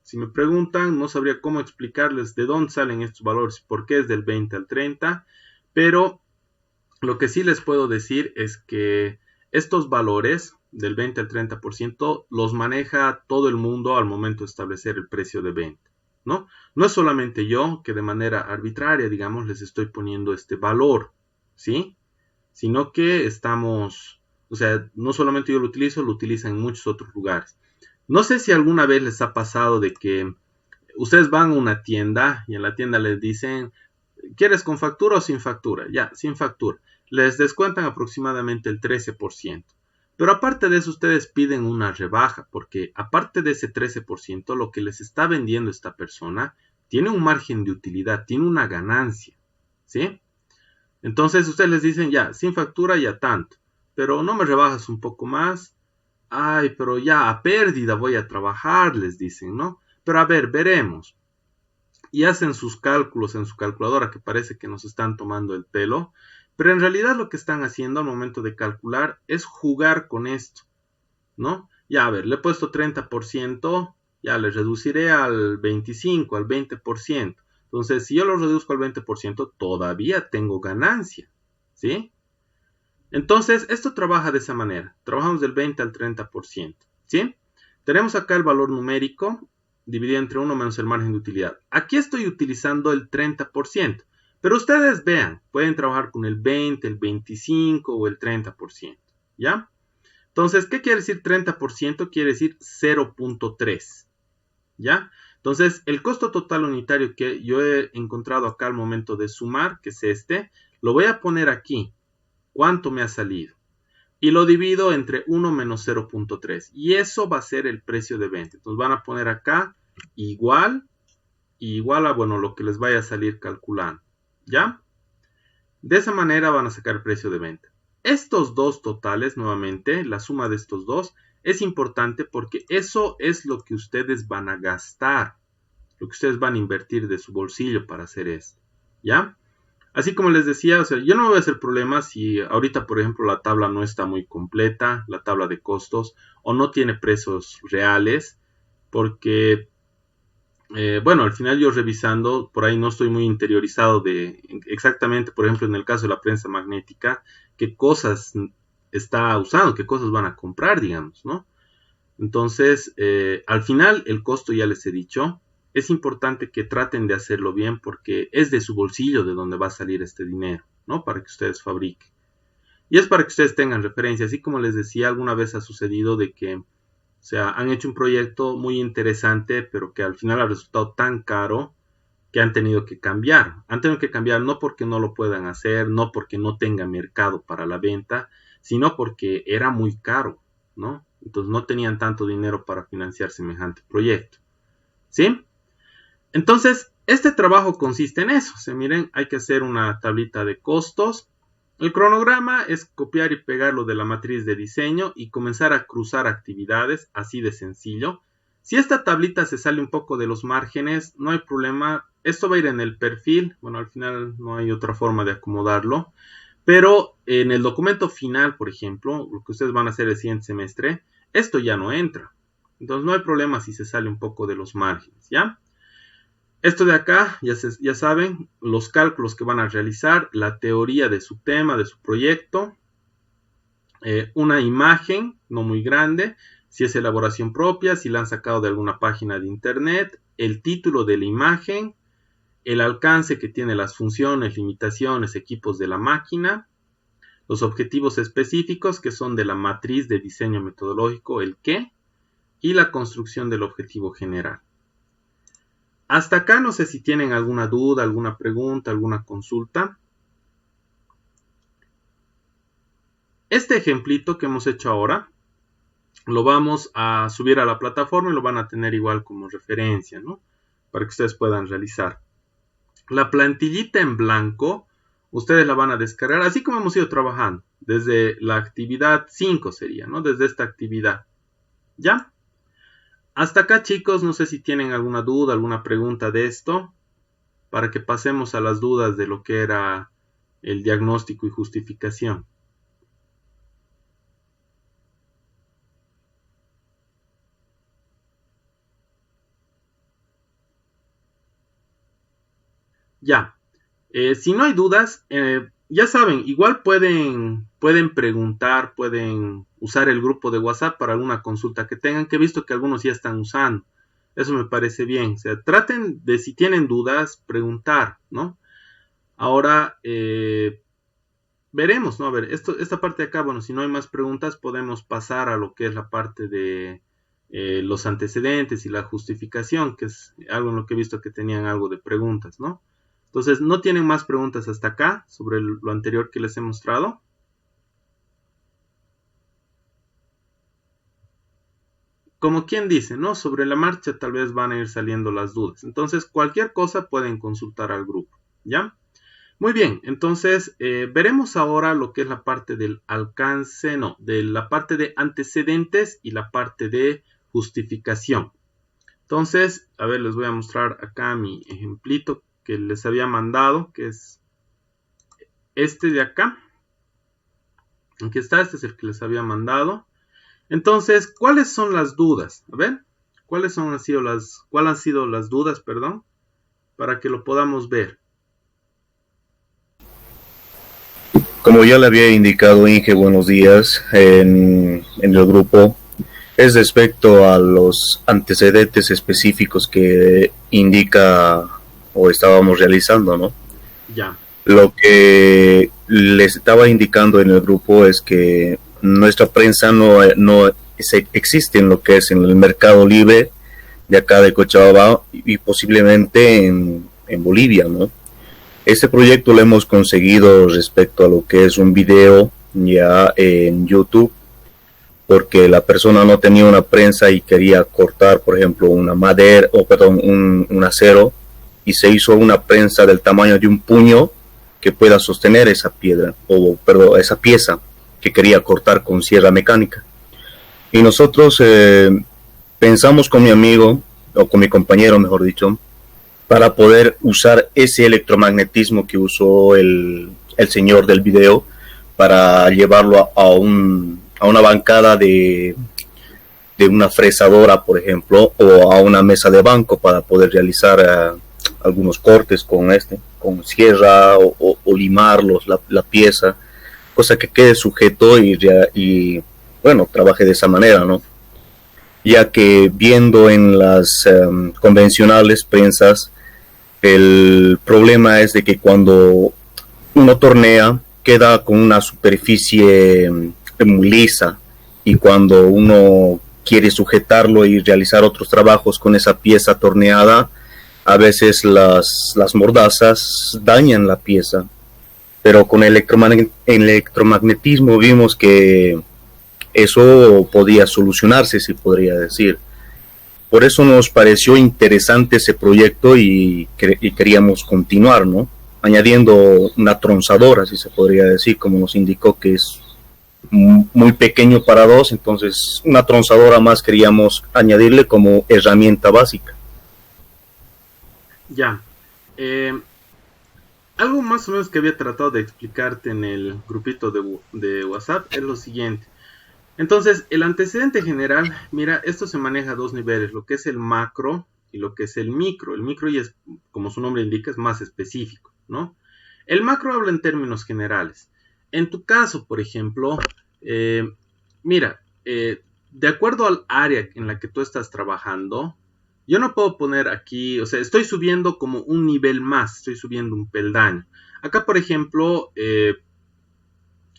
si me preguntan, no sabría cómo explicarles de dónde salen estos valores, por qué es del 20 al 30%, pero lo que sí les puedo decir es que estos valores del 20 al 30% los maneja todo el mundo al momento de establecer el precio de venta, ¿no? No es solamente yo que de manera arbitraria, digamos, les estoy poniendo este valor, ¿sí? Sino que estamos, o sea, no solamente yo lo utilizan en muchos otros lugares. No sé si alguna vez les ha pasado de que ustedes van a una tienda y en la tienda les dicen, ¿quieres con factura o sin factura? Ya, sin factura. Les descuentan aproximadamente el 13%. Pero aparte de eso, ustedes piden una rebaja, porque aparte de ese 13%, lo que les está vendiendo esta persona tiene un margen de utilidad, tiene una ganancia, ¿sí? Entonces ustedes les dicen, ya, sin factura ya tanto, pero no me rebajas un poco más. Ay, pero ya a pérdida voy a trabajar, les dicen, ¿no? Pero a ver, veremos. Y hacen sus cálculos en su calculadora que parece que nos están tomando el pelo, pero en realidad lo que están haciendo al momento de calcular es jugar con esto, ¿no? Ya, a ver, le he puesto 30%, ya le reduciré al 25, al 20%. Entonces, si yo lo reduzco al 20%, todavía tengo ganancia, ¿sí? Entonces, esto trabaja de esa manera. Trabajamos del 20 al 30%, ¿sí? Tenemos acá el valor numérico dividido entre 1 menos el margen de utilidad. Aquí estoy utilizando el 30%, pero ustedes vean, pueden trabajar con el 20, el 25 o el 30%, ¿ya? Entonces, ¿qué quiere decir 30%? Quiere decir 0.3, ¿ya? Entonces, el costo total unitario que yo he encontrado acá al momento de sumar, que es este, lo voy a poner aquí. ¿Cuánto me ha salido? Y lo divido entre 1 menos 0.3. Y eso va a ser el precio de venta. Entonces van a poner acá igual a, bueno, lo que les vaya a salir calculando. ¿Ya? De esa manera van a sacar el precio de venta. Estos dos totales, nuevamente, la suma de estos dos, es importante porque eso es lo que ustedes van a gastar. Lo que ustedes van a invertir de su bolsillo para hacer esto. ¿Ya? Así como les decía, o sea, yo no me voy a hacer problemas si ahorita, por ejemplo, la tabla no está muy completa, la tabla de costos, o no tiene precios reales, porque, bueno, al final yo revisando, por ahí no estoy muy interiorizado de exactamente, por ejemplo, en el caso de la prensa magnética, qué cosas está usando, qué cosas van a comprar, digamos, ¿no? Entonces, al final, el costo ya les he dicho. Es importante que traten de hacerlo bien porque es de su bolsillo de donde va a salir este dinero, ¿no? Para que ustedes fabriquen. Y es para que ustedes tengan referencia. Así como les decía, alguna vez ha sucedido de que, o sea, han hecho un proyecto muy interesante, pero que al final ha resultado tan caro que han tenido que cambiar. Han tenido que cambiar no porque no lo puedan hacer, no porque no tenga mercado para la venta, sino porque era muy caro, ¿no? Entonces no tenían tanto dinero para financiar semejante proyecto, ¿sí? Entonces, este trabajo consiste en eso. O sea, miren, hay que hacer una tablita de costos. El cronograma es copiar y pegarlo de la matriz de diseño y comenzar a cruzar actividades, así de sencillo. Si esta tablita se sale un poco de los márgenes, no hay problema. Esto va a ir en el perfil. Bueno, al final no hay otra forma de acomodarlo. Pero en el documento final, por ejemplo, lo que ustedes van a hacer el siguiente semestre, esto ya no entra. Entonces no hay problema si se sale un poco de los márgenes, ¿ya? Esto de acá, ya saben, los cálculos que van a realizar, la teoría de su tema, de su proyecto, una imagen, no muy grande, si es elaboración propia, si la han sacado de alguna página de internet, el título de la imagen, el alcance que tiene las funciones, limitaciones, equipos de la máquina, los objetivos específicos que son de la matriz de diseño metodológico, el qué, y la construcción del objetivo general. Hasta acá no sé si tienen alguna duda, alguna pregunta, alguna consulta. Este ejemplito que hemos hecho ahora lo vamos a subir a la plataforma y lo van a tener igual como referencia, ¿no? para que ustedes puedan realizar. La plantillita en blanco, ustedes la van a descargar, así como hemos ido trabajando, desde la actividad 5 sería, ¿no? Desde esta actividad, ¿ya? Hasta acá, chicos, no sé si tienen alguna duda, alguna pregunta de esto, para que pasemos a las dudas de lo que era el diagnóstico y justificación. Ya, si no hay dudas, ya saben, igual pueden preguntar, pueden usar el grupo de WhatsApp para alguna consulta que tengan, que he visto que algunos ya están usando. Eso me parece bien. O sea, traten de, si tienen dudas, preguntar, ¿no? Ahora, veremos, ¿no? A ver, esta parte de acá, bueno, si no hay más preguntas, podemos pasar a lo que es la parte de los antecedentes y la justificación, que es algo en lo que he visto que tenían algo de preguntas, ¿no? Entonces, ¿no tienen más preguntas hasta acá sobre lo anterior que les he mostrado? Como quien dice, ¿no? Sobre la marcha tal vez van a ir saliendo las dudas. Entonces, cualquier cosa pueden consultar al grupo, ¿ya? Muy bien, entonces veremos ahora lo que es la parte del alcance, no, de la parte de antecedentes y la parte de justificación. Entonces, a ver, les voy a mostrar acá mi ejemplito que les había mandado, que es este de acá. Aquí está, este es el que les había mandado. Entonces, ¿cuáles son las dudas? A ver, ¿cuáles han sido las dudas, perdón? Para que lo podamos ver. Como ya le había indicado Inge, buenos días, en el grupo, es respecto a los antecedentes específicos que indica o estábamos realizando, ¿no? Ya. Lo que les estaba indicando en el grupo es que nuestra prensa no existe en lo que es en el mercado libre de acá de Cochabamba y posiblemente en Bolivia, ¿no? Este proyecto lo hemos conseguido respecto a lo que es un video ya en YouTube, porque la persona no tenía una prensa y quería cortar, por ejemplo, una madera, o perdón, un acero, y se hizo una prensa del tamaño de un puño que pueda sostener esa piedra, o perdón, esa pieza que quería cortar con sierra mecánica. Y nosotros pensamos con mi amigo, o con mi compañero, mejor dicho, para poder usar ese electromagnetismo que usó el señor del video para llevarlo a una bancada de una fresadora, por ejemplo, o a una mesa de banco para poder realizar algunos cortes con sierra o limarlos, la pieza, cosa que quede sujeto y bueno, trabaje de esa manera, ¿no? Ya que viendo en las convencionales prensas, el problema es de que cuando uno tornea queda con una superficie muy lisa, y cuando uno quiere sujetarlo y realizar otros trabajos con esa pieza torneada, a veces las mordazas dañan la pieza. Pero con el electromagnetismo vimos que eso podía solucionarse, si podría decir. Por eso nos pareció interesante ese proyecto y queríamos continuar, ¿no? Añadiendo una tronzadora, si se podría decir, como nos indicó que es muy pequeño para dos, entonces una tronzadora más queríamos añadirle como herramienta básica. Ya. Algo más o menos que había tratado de explicarte en el grupito de WhatsApp es lo siguiente. Entonces, el antecedente general, mira, esto se maneja a dos niveles, lo que es el macro y lo que es el micro. El micro ya es, como su nombre indica, es más específico, ¿no? El macro habla en términos generales. En tu caso, por ejemplo, mira, de acuerdo al área en la que tú estás trabajando, yo no puedo poner aquí, o sea, estoy subiendo como un nivel más, estoy subiendo un peldaño. Acá, por ejemplo,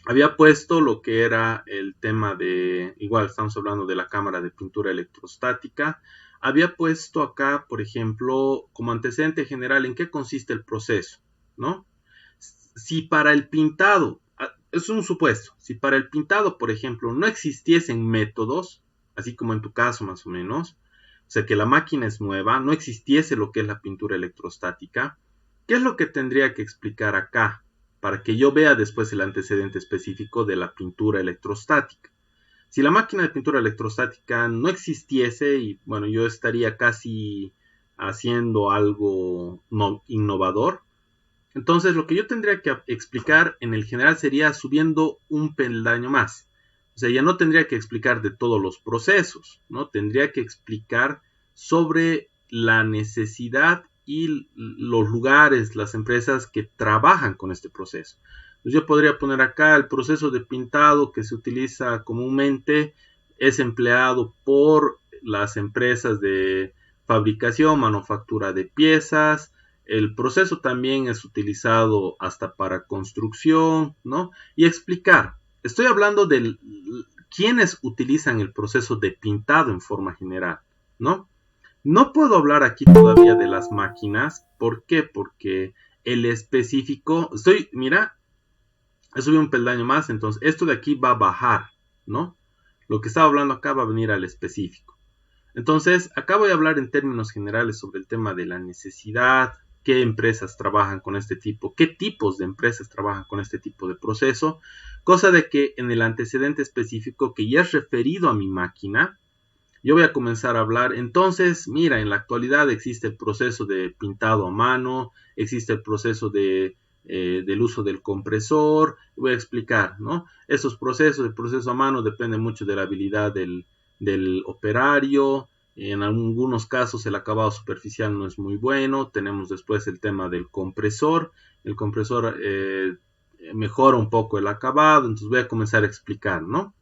había puesto lo que era el tema de, igual estamos hablando de la cámara de pintura electrostática. Había puesto acá, por ejemplo, como antecedente general, en qué consiste el proceso, ¿no? Si para el pintado, es un supuesto, si para el pintado, por ejemplo, no existiesen métodos, así como en tu caso más o menos, o sea que la máquina es nueva, no existiese lo que es la pintura electrostática, ¿qué es lo que tendría que explicar acá? Para que yo vea después el antecedente específico de la pintura electrostática. Si la máquina de pintura electrostática no existiese, y bueno, yo estaría casi haciendo algo innovador, entonces lo que yo tendría que explicar en el general sería subiendo un peldaño más. O sea, ya no tendría que explicar de todos los procesos, ¿no? Tendría que explicar sobre la necesidad y los lugares, las empresas que trabajan con este proceso. Entonces yo podría poner acá el proceso de pintado que se utiliza comúnmente es empleado por las empresas de fabricación, manufactura de piezas. El proceso también es utilizado hasta para construcción, ¿no? Y explicar. Estoy hablando de quienes utilizan el proceso de pintado en forma general, ¿no? No puedo hablar aquí todavía de las máquinas. ¿Por qué? Porque el específico, mira, he subido un peldaño más, entonces esto de aquí va a bajar, ¿no? Lo que estaba hablando acá va a venir al específico. Entonces, acá voy a hablar en términos generales sobre el tema de la necesidad, qué empresas trabajan con este tipo, qué tipos de empresas trabajan con este tipo de proceso, cosa de que en el antecedente específico que ya es referido a mi máquina, yo voy a comenzar a hablar. Entonces, mira, en la actualidad existe el proceso de pintado a mano, existe el proceso del uso del compresor, voy a explicar, ¿no? Esos procesos, el proceso a mano depende mucho de la habilidad del operario. En algunos casos el acabado superficial no es muy bueno. Tenemos después el tema del compresor. El compresor mejora un poco el acabado. Entonces voy a comenzar a explicar, ¿no?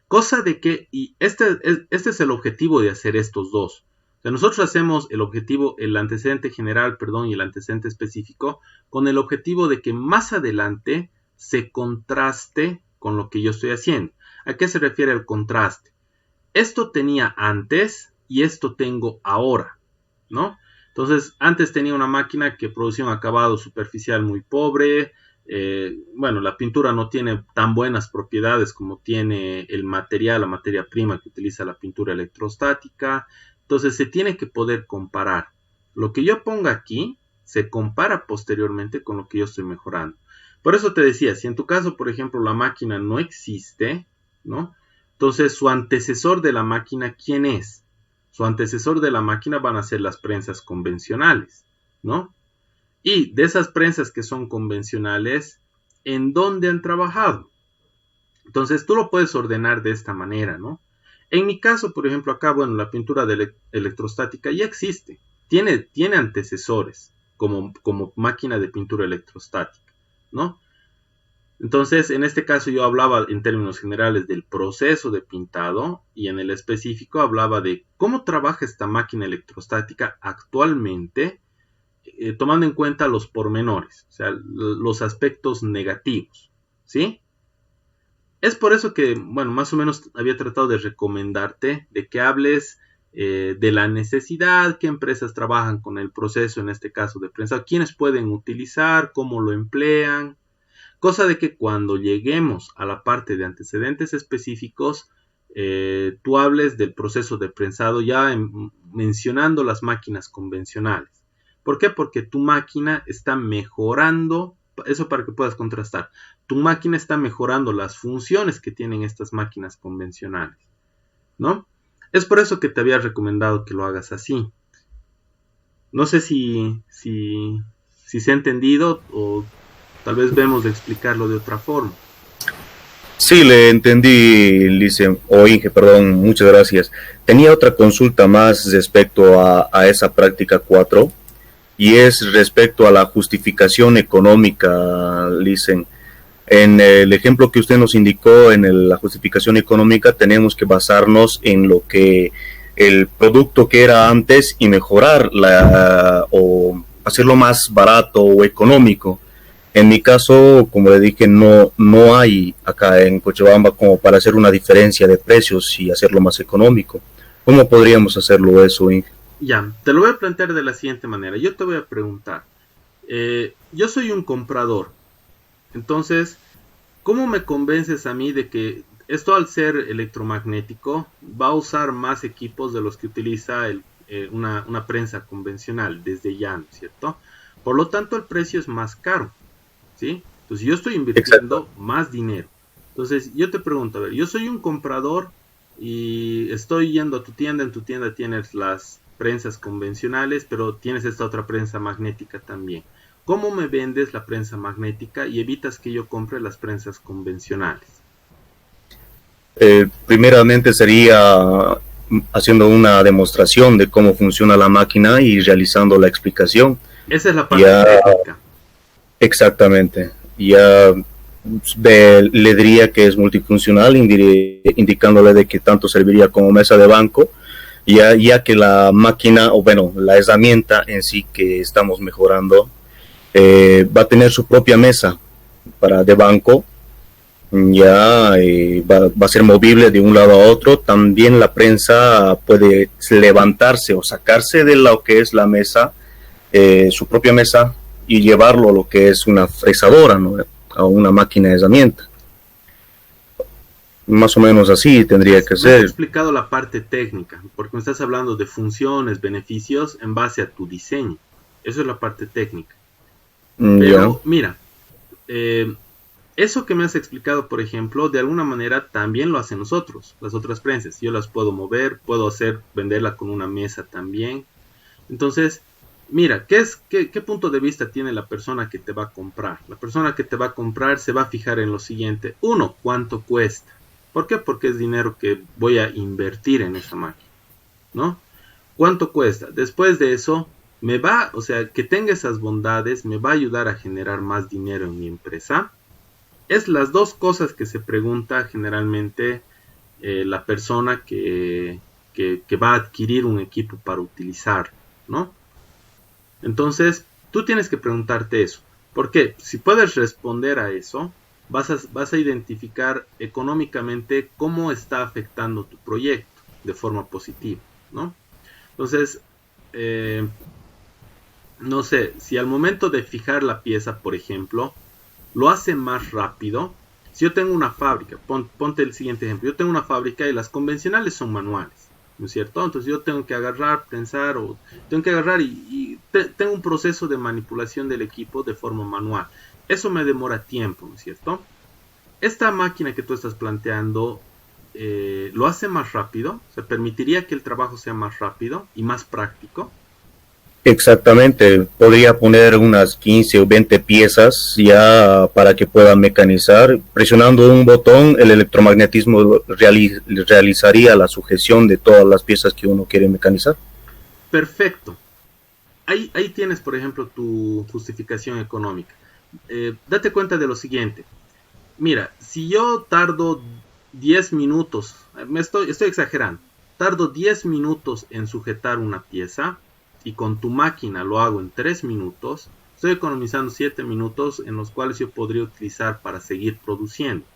Cosa de que, y este es el objetivo de hacer estos dos. O sea, nosotros hacemos el antecedente general, y el antecedente específico, con el objetivo de que más adelante se contraste con lo que yo estoy haciendo. ¿A qué se refiere el contraste? Esto tenía antes y esto tengo ahora, ¿no? Entonces, antes tenía una máquina que producía un acabado superficial muy pobre. Bueno, la pintura no tiene tan buenas propiedades como tiene el material, la materia prima que utiliza la pintura electrostática. Entonces, se tiene que poder comparar. Lo que yo ponga aquí se compara posteriormente con lo que yo estoy mejorando. Por eso te decía, si en tu caso, por ejemplo, la máquina no existe, ¿no? Entonces, su antecesor de la máquina, ¿quién es? Su antecesor de la máquina van a ser las prensas convencionales, ¿no? Y de esas prensas que son convencionales, ¿en dónde han trabajado? Entonces, tú lo puedes ordenar de esta manera, ¿no? En mi caso, por ejemplo, acá, bueno, la pintura de electrostática ya existe. Tiene antecesores como máquina de pintura electrostática, ¿no? Entonces, en este caso yo hablaba en términos generales del proceso de pintado y en el específico hablaba de cómo trabaja esta máquina electrostática actualmente, tomando en cuenta los pormenores, o sea, los aspectos negativos, ¿sí? Es por eso que, bueno, más o menos había tratado de recomendarte de que hables de la necesidad, qué empresas trabajan con el proceso, en este caso de prensado, quiénes pueden utilizar, cómo lo emplean. Cosa de que cuando lleguemos a la parte de antecedentes específicos, tú hables del proceso de prensado ya mencionando las máquinas convencionales. ¿Por qué? Porque tu máquina está mejorando, eso para que puedas contrastar, tu máquina está mejorando las funciones que tienen estas máquinas convencionales, ¿no? Es por eso que te había recomendado que lo hagas así. No sé si se ha entendido o tal vez vemos de explicarlo de otra forma. Sí, le entendí, Lice, o Inge, perdón, muchas gracias. Tenía otra consulta más respecto a esa práctica 4 y es respecto a la justificación económica, Lice. En el ejemplo que usted nos indicó, la justificación económica, tenemos que basarnos en lo que el producto que era antes y mejorar o hacerlo más barato o económico. En mi caso, como le dije, no hay acá en Cochabamba como para hacer una diferencia de precios y hacerlo más económico. ¿Cómo podríamos hacerlo eso, Inge? Ya, te lo voy a plantear de la siguiente manera. Yo te voy a preguntar, yo soy un comprador, entonces, ¿cómo me convences a mí de que esto al ser electromagnético va a usar más equipos de los que utiliza una prensa convencional desde ya, ¿no es cierto? Por lo tanto, el precio es más caro, ¿sí? Entonces yo estoy Exacto. invirtiendo más dinero. Entonces yo te pregunto, a ver, yo soy un comprador y estoy yendo a tu tienda, en tu tienda tienes las prensas convencionales, pero tienes esta otra prensa magnética también. ¿Cómo me vendes la prensa magnética y evitas que yo compre las prensas convencionales? Primeramente sería haciendo una demostración de cómo funciona la máquina y realizando la explicación. Esa es la parte Ya, técnica. exactamente. Ya le diría que es multifuncional, indicándole de que tanto serviría como mesa de banco, ya que la máquina, o bueno, la herramienta en sí que estamos mejorando, va a tener su propia mesa de banco, ya va a ser movible de un lado a otro. También la prensa puede levantarse o sacarse de lo que es la mesa, su propia mesa, y llevarlo a lo que es una fresadora, ¿no? A una máquina de herramienta. Más o menos así tendría que Me has ser. explicado la parte técnica, porque me estás hablando de funciones, beneficios en base a tu diseño. Eso es la parte técnica. Ya, Pero mira, eh, eso que me has explicado, por ejemplo, de alguna manera también lo hacen nosotros, las otras prensas. Yo las puedo mover, puedo hacer, venderla con una mesa también. Entonces, mira, ¿qué punto de vista tiene la persona que te va a comprar? La persona que te va a comprar se va a fijar en lo siguiente. Uno, ¿cuánto cuesta? ¿Por qué? Porque es dinero que voy a invertir en esa máquina, ¿no? ¿Cuánto cuesta? Después de eso, o sea, que tenga esas bondades, me va a ayudar a generar más dinero en mi empresa. Es las dos cosas que se pregunta generalmente la persona que va a adquirir un equipo para utilizar, ¿no? Entonces, tú tienes que preguntarte eso. ¿Por qué? Si puedes responder a eso, vas a identificar económicamente cómo está afectando tu proyecto de forma positiva, ¿no? Entonces, eh, no sé, si al momento de fijar la pieza, por ejemplo, lo hace más rápido. Si yo tengo una fábrica, ponte el siguiente ejemplo, yo tengo una fábrica y las convencionales son manuales, ¿no es cierto? Entonces yo tengo que agarrar, pensar o tengo que agarrar tengo un proceso de manipulación del equipo de forma manual. Eso me demora tiempo, ¿no es cierto? Esta máquina que tú estás planteando lo hace más rápido, se permitiría que el trabajo sea más rápido y más práctico. exactamente. Podría poner unas 15 o 20 piezas ya para que pueda mecanizar. Presionando un botón, el electromagnetismo realizaría la sujeción de todas las piezas que uno quiere mecanizar. Perfecto. Ahí tienes, por ejemplo, tu justificación económica. Date cuenta de lo siguiente. Mira, si yo tardo 10 minutos, estoy exagerando, tardo 10 minutos en sujetar una pieza y con tu máquina lo hago en 3 minutos, estoy economizando 7 minutos en los cuales yo podría utilizar para seguir produciendo.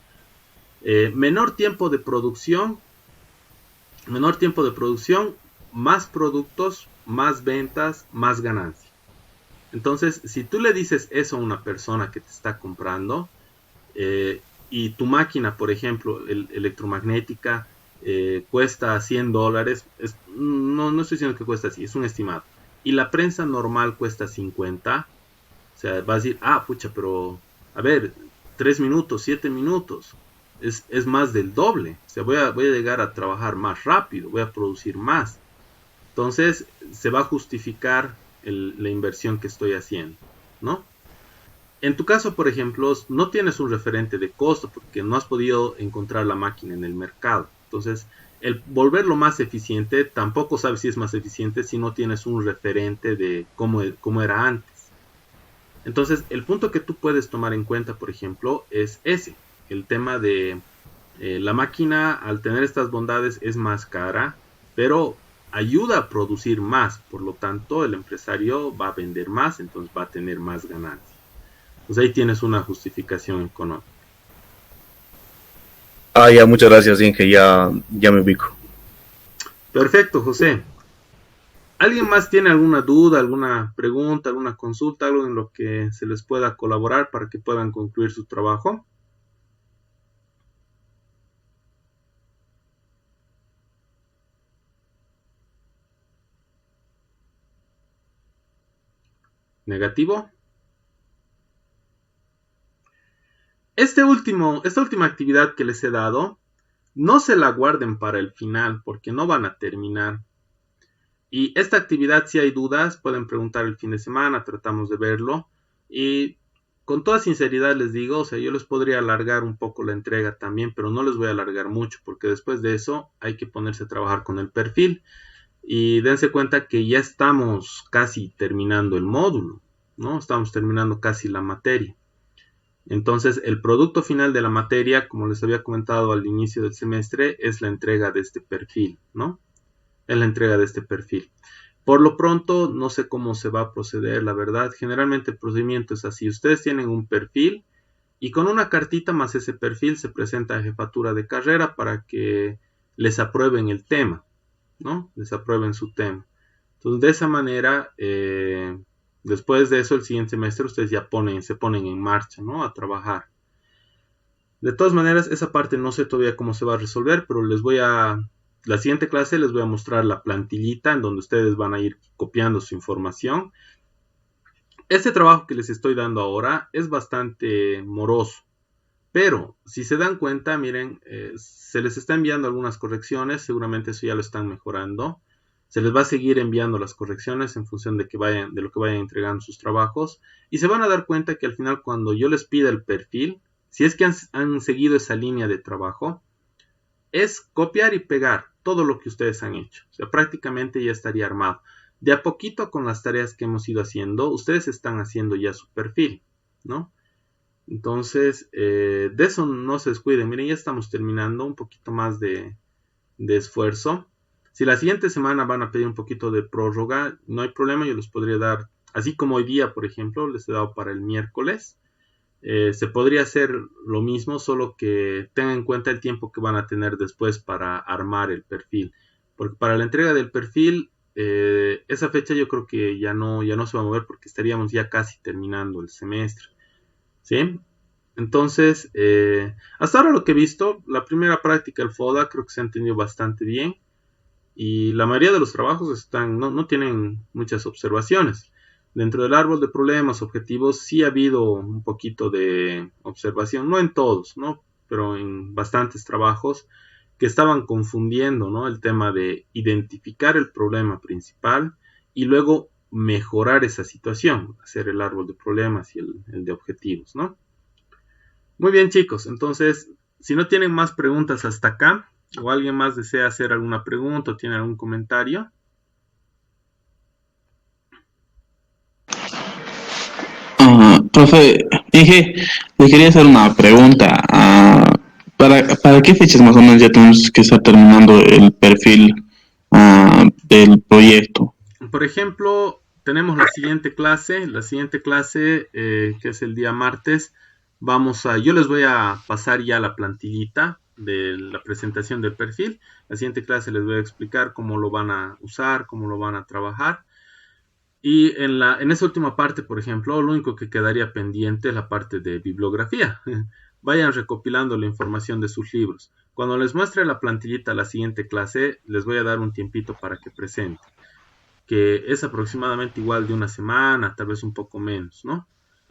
Menor tiempo de producción, menor tiempo de producción, más productos, más ventas, más ganancia. Entonces, si tú le dices eso a una persona que te está comprando, y tu máquina, por ejemplo, electromagnética, cuesta $100, no estoy diciendo que cuesta así, es un estimado, y la prensa normal cuesta 50, o sea, vas a decir, ah, pucha, pero, a ver, 3 minutos, 7 minutos, es más del doble, o sea, voy a llegar a trabajar más rápido, voy a producir más. Entonces, se va a justificar la inversión que estoy haciendo, ¿no? En tu caso, por ejemplo, no tienes un referente de costo porque no has podido encontrar la máquina en el mercado. Entonces, el volverlo más eficiente, tampoco sabes si es más eficiente si no tienes un referente de cómo era antes. Entonces, el punto que tú puedes tomar en cuenta, por ejemplo, es ese, el tema de la máquina, al tener estas bondades, es más cara, pero ayuda a producir más. Por lo tanto, el empresario va a vender más, entonces va a tener más ganancias. Pues ahí tienes una justificación económica. Ah, ya, muchas gracias, Inge, ya me ubico. Perfecto, José. ¿Alguien más tiene alguna duda, alguna pregunta, alguna consulta, algo en lo que se les pueda colaborar para que puedan concluir su trabajo? Negativo. Esta última actividad que les he dado, no se la guarden para el final porque no van a terminar. Y esta actividad, si hay dudas, pueden preguntar el fin de semana, tratamos de verlo. Y con toda sinceridad les digo, o sea, yo les podría alargar un poco la entrega también, pero no les voy a alargar mucho porque después de eso hay que ponerse a trabajar con el perfil. Y dense cuenta que ya estamos casi terminando el módulo, ¿no? Estamos terminando casi la materia. Entonces, el producto final de la materia, como les había comentado al inicio del semestre, es la entrega de este perfil, ¿no? Es la entrega de este perfil. Por lo pronto, no sé cómo se va a proceder, la verdad. Generalmente el procedimiento es así. Ustedes tienen un perfil y con una cartita más ese perfil se presenta a jefatura de carrera para que les aprueben el tema, ¿no? Les aprueben su tema. Entonces, de esa manera, después de eso, el siguiente semestre, ustedes ya se ponen en marcha, ¿no? A trabajar. De todas maneras, esa parte no sé todavía cómo se va a resolver, pero la siguiente clase les voy a mostrar la plantillita en donde ustedes van a ir copiando su información. Este trabajo que les estoy dando ahora es bastante moroso, pero si se dan cuenta, miren, se les está enviando algunas correcciones, seguramente eso ya lo están mejorando. Se les va a seguir enviando las correcciones en función de lo que vayan entregando sus trabajos, y se van a dar cuenta que al final cuando yo les pida el perfil, si es que han seguido esa línea de trabajo, es copiar y pegar todo lo que ustedes han hecho. O sea, prácticamente ya estaría armado. De a poquito con las tareas que hemos ido haciendo, ustedes están haciendo ya su perfil, ¿no? Entonces, de eso no se descuiden. Miren, ya estamos terminando, un poquito más de esfuerzo. Si la siguiente semana van a pedir un poquito de prórroga, no hay problema, yo les podría dar, así como hoy día, por ejemplo, les he dado para el miércoles. Se podría hacer lo mismo, solo que tengan en cuenta el tiempo que van a tener después para armar el perfil, porque para la entrega del perfil esa fecha yo creo que ya no se va a mover porque estaríamos ya casi terminando el semestre, ¿sí? Entonces, hasta ahora lo que he visto, la primera práctica del FODA creo que se ha entendido bastante bien y la mayoría de los trabajos no tienen muchas observaciones. Dentro del árbol de problemas, objetivos, sí ha habido un poquito de observación, no en todos, ¿no? Pero en bastantes trabajos que estaban confundiendo, ¿no? El tema de identificar el problema principal y luego mejorar esa situación, hacer el árbol de problemas y el de objetivos, ¿no? Muy bien, chicos, entonces, si no tienen más preguntas hasta acá, o alguien más desea hacer alguna pregunta o tiene algún comentario. Profe, le quería hacer una pregunta. ¿Para qué fechas más o menos ya tenemos que estar terminando el perfil del proyecto? Por ejemplo, tenemos la siguiente clase, que es el día martes. Yo les voy a pasar ya la plantillita de la presentación del perfil. La siguiente clase les voy a explicar cómo lo van a usar, cómo lo van a trabajar. Y en esa última parte, por ejemplo, lo único que quedaría pendiente es la parte de bibliografía. Vayan recopilando la información de sus libros. Cuando les muestre la plantillita la siguiente clase, les voy a dar un tiempito para que presenten, que es aproximadamente igual de una semana, tal vez un poco menos, ¿no?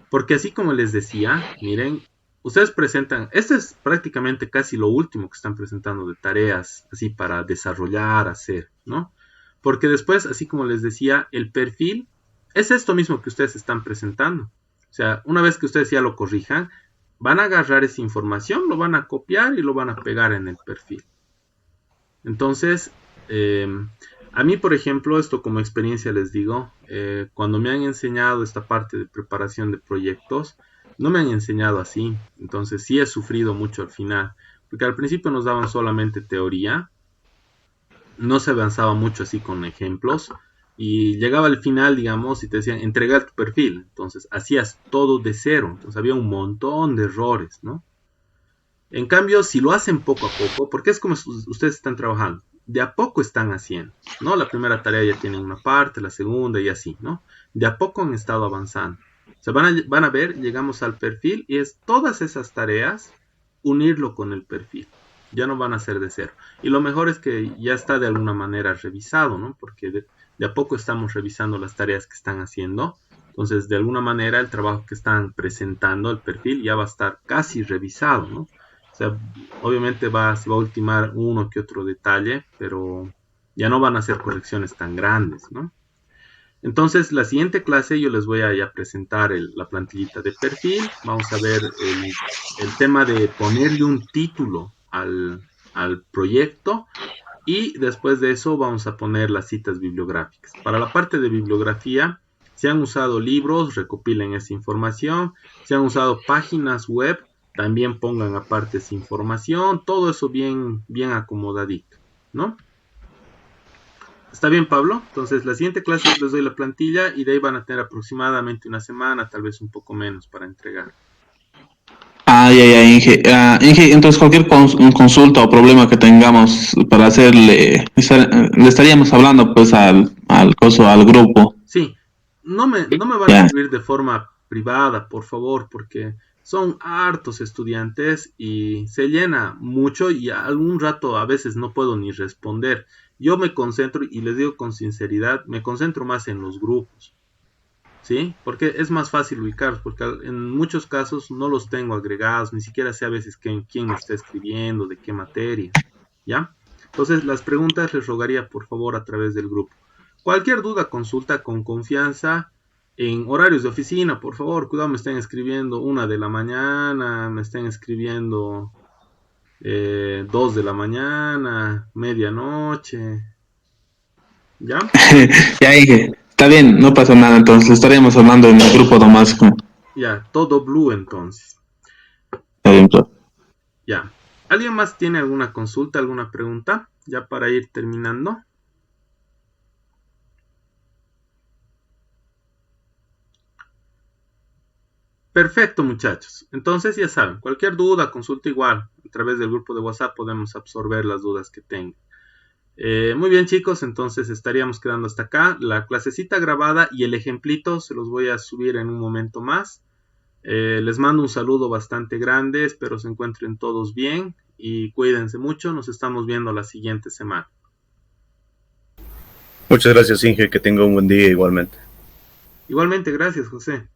Porque así como les decía, miren, ustedes presentan, este es prácticamente casi lo último que están presentando de tareas, así para desarrollar, hacer, ¿no? Porque después, así como les decía, el perfil es esto mismo que ustedes están presentando. O sea, una vez que ustedes ya lo corrijan, van a agarrar esa información, lo van a copiar y lo van a pegar en el perfil. Entonces, a mí, por ejemplo, esto como experiencia les digo, cuando me han enseñado esta parte de preparación de proyectos, no me han enseñado así. Entonces sí he sufrido mucho al final, porque al principio nos daban solamente teoría, no se avanzaba mucho así con ejemplos, y llegaba al final, digamos, y te decían, entregar tu perfil. Entonces hacías todo de cero, entonces había un montón de errores, ¿no? En cambio, si lo hacen poco a poco, porque es como ustedes están trabajando, de a poco están haciendo, ¿no? La primera tarea ya tienen una parte, la segunda y así, ¿no? De a poco han estado avanzando. O sea, van a ver, llegamos al perfil y es todas esas tareas, unirlo con el perfil. Ya no van a ser de cero. Y lo mejor es que ya está de alguna manera revisado, ¿no? Porque de a poco estamos revisando las tareas que están haciendo. Entonces, de alguna manera, el trabajo que están presentando, el perfil, ya va a estar casi revisado, ¿no? O sea, obviamente se va a ultimar uno que otro detalle, pero ya no van a ser correcciones tan grandes, ¿no? Entonces, la siguiente clase yo les voy a ya presentar la plantillita de perfil. Vamos a ver el tema de ponerle un título al proyecto. Y después de eso vamos a poner las citas bibliográficas. Para la parte de bibliografía, si han usado libros, recopilen esa información. Si han usado páginas web, también pongan aparte esa información. Todo eso bien, bien acomodadito, ¿no? ¿Está bien, Pablo? Entonces, la siguiente clase les doy la plantilla y de ahí van a tener aproximadamente una semana, tal vez un poco menos para entregar. Ya, Inge. Inge, entonces cualquier consulta o problema que tengamos para hacerle, le estaríamos hablando pues al grupo. Sí, no me van a escribir de forma privada, por favor, porque son hartos estudiantes y se llena mucho y algún rato a veces no puedo ni responder. Yo me concentro, y les digo con sinceridad, me concentro más en los grupos, ¿sí? Porque es más fácil ubicarlos, porque en muchos casos no los tengo agregados, ni siquiera sé a veces quién me está escribiendo, de qué materia, ¿ya? Entonces las preguntas les rogaría por favor a través del grupo. Cualquier duda, consulta con confianza. En horarios de oficina, por favor, cuidado, me estén escribiendo 1 de la mañana, me estén escribiendo 2 de la mañana, medianoche, ¿ya? Ya, Inge, está bien, no pasa nada, entonces estaríamos hablando en el grupo nomás. Ya, todo blue entonces. Está bien, pues. Ya. ¿Alguien más tiene alguna consulta, alguna pregunta? Ya para ir terminando. Perfecto, muchachos. Entonces ya saben, cualquier duda, consulta igual. A través del grupo de WhatsApp podemos absorber las dudas que tengan. Muy bien, chicos, entonces estaríamos quedando hasta acá. La clasecita grabada y el ejemplito se los voy a subir en un momento más. Les mando un saludo bastante grande, espero se encuentren todos bien y cuídense mucho. Nos estamos viendo la siguiente semana. Muchas gracias, Inge, que tenga un buen día igualmente. Igualmente, gracias, José.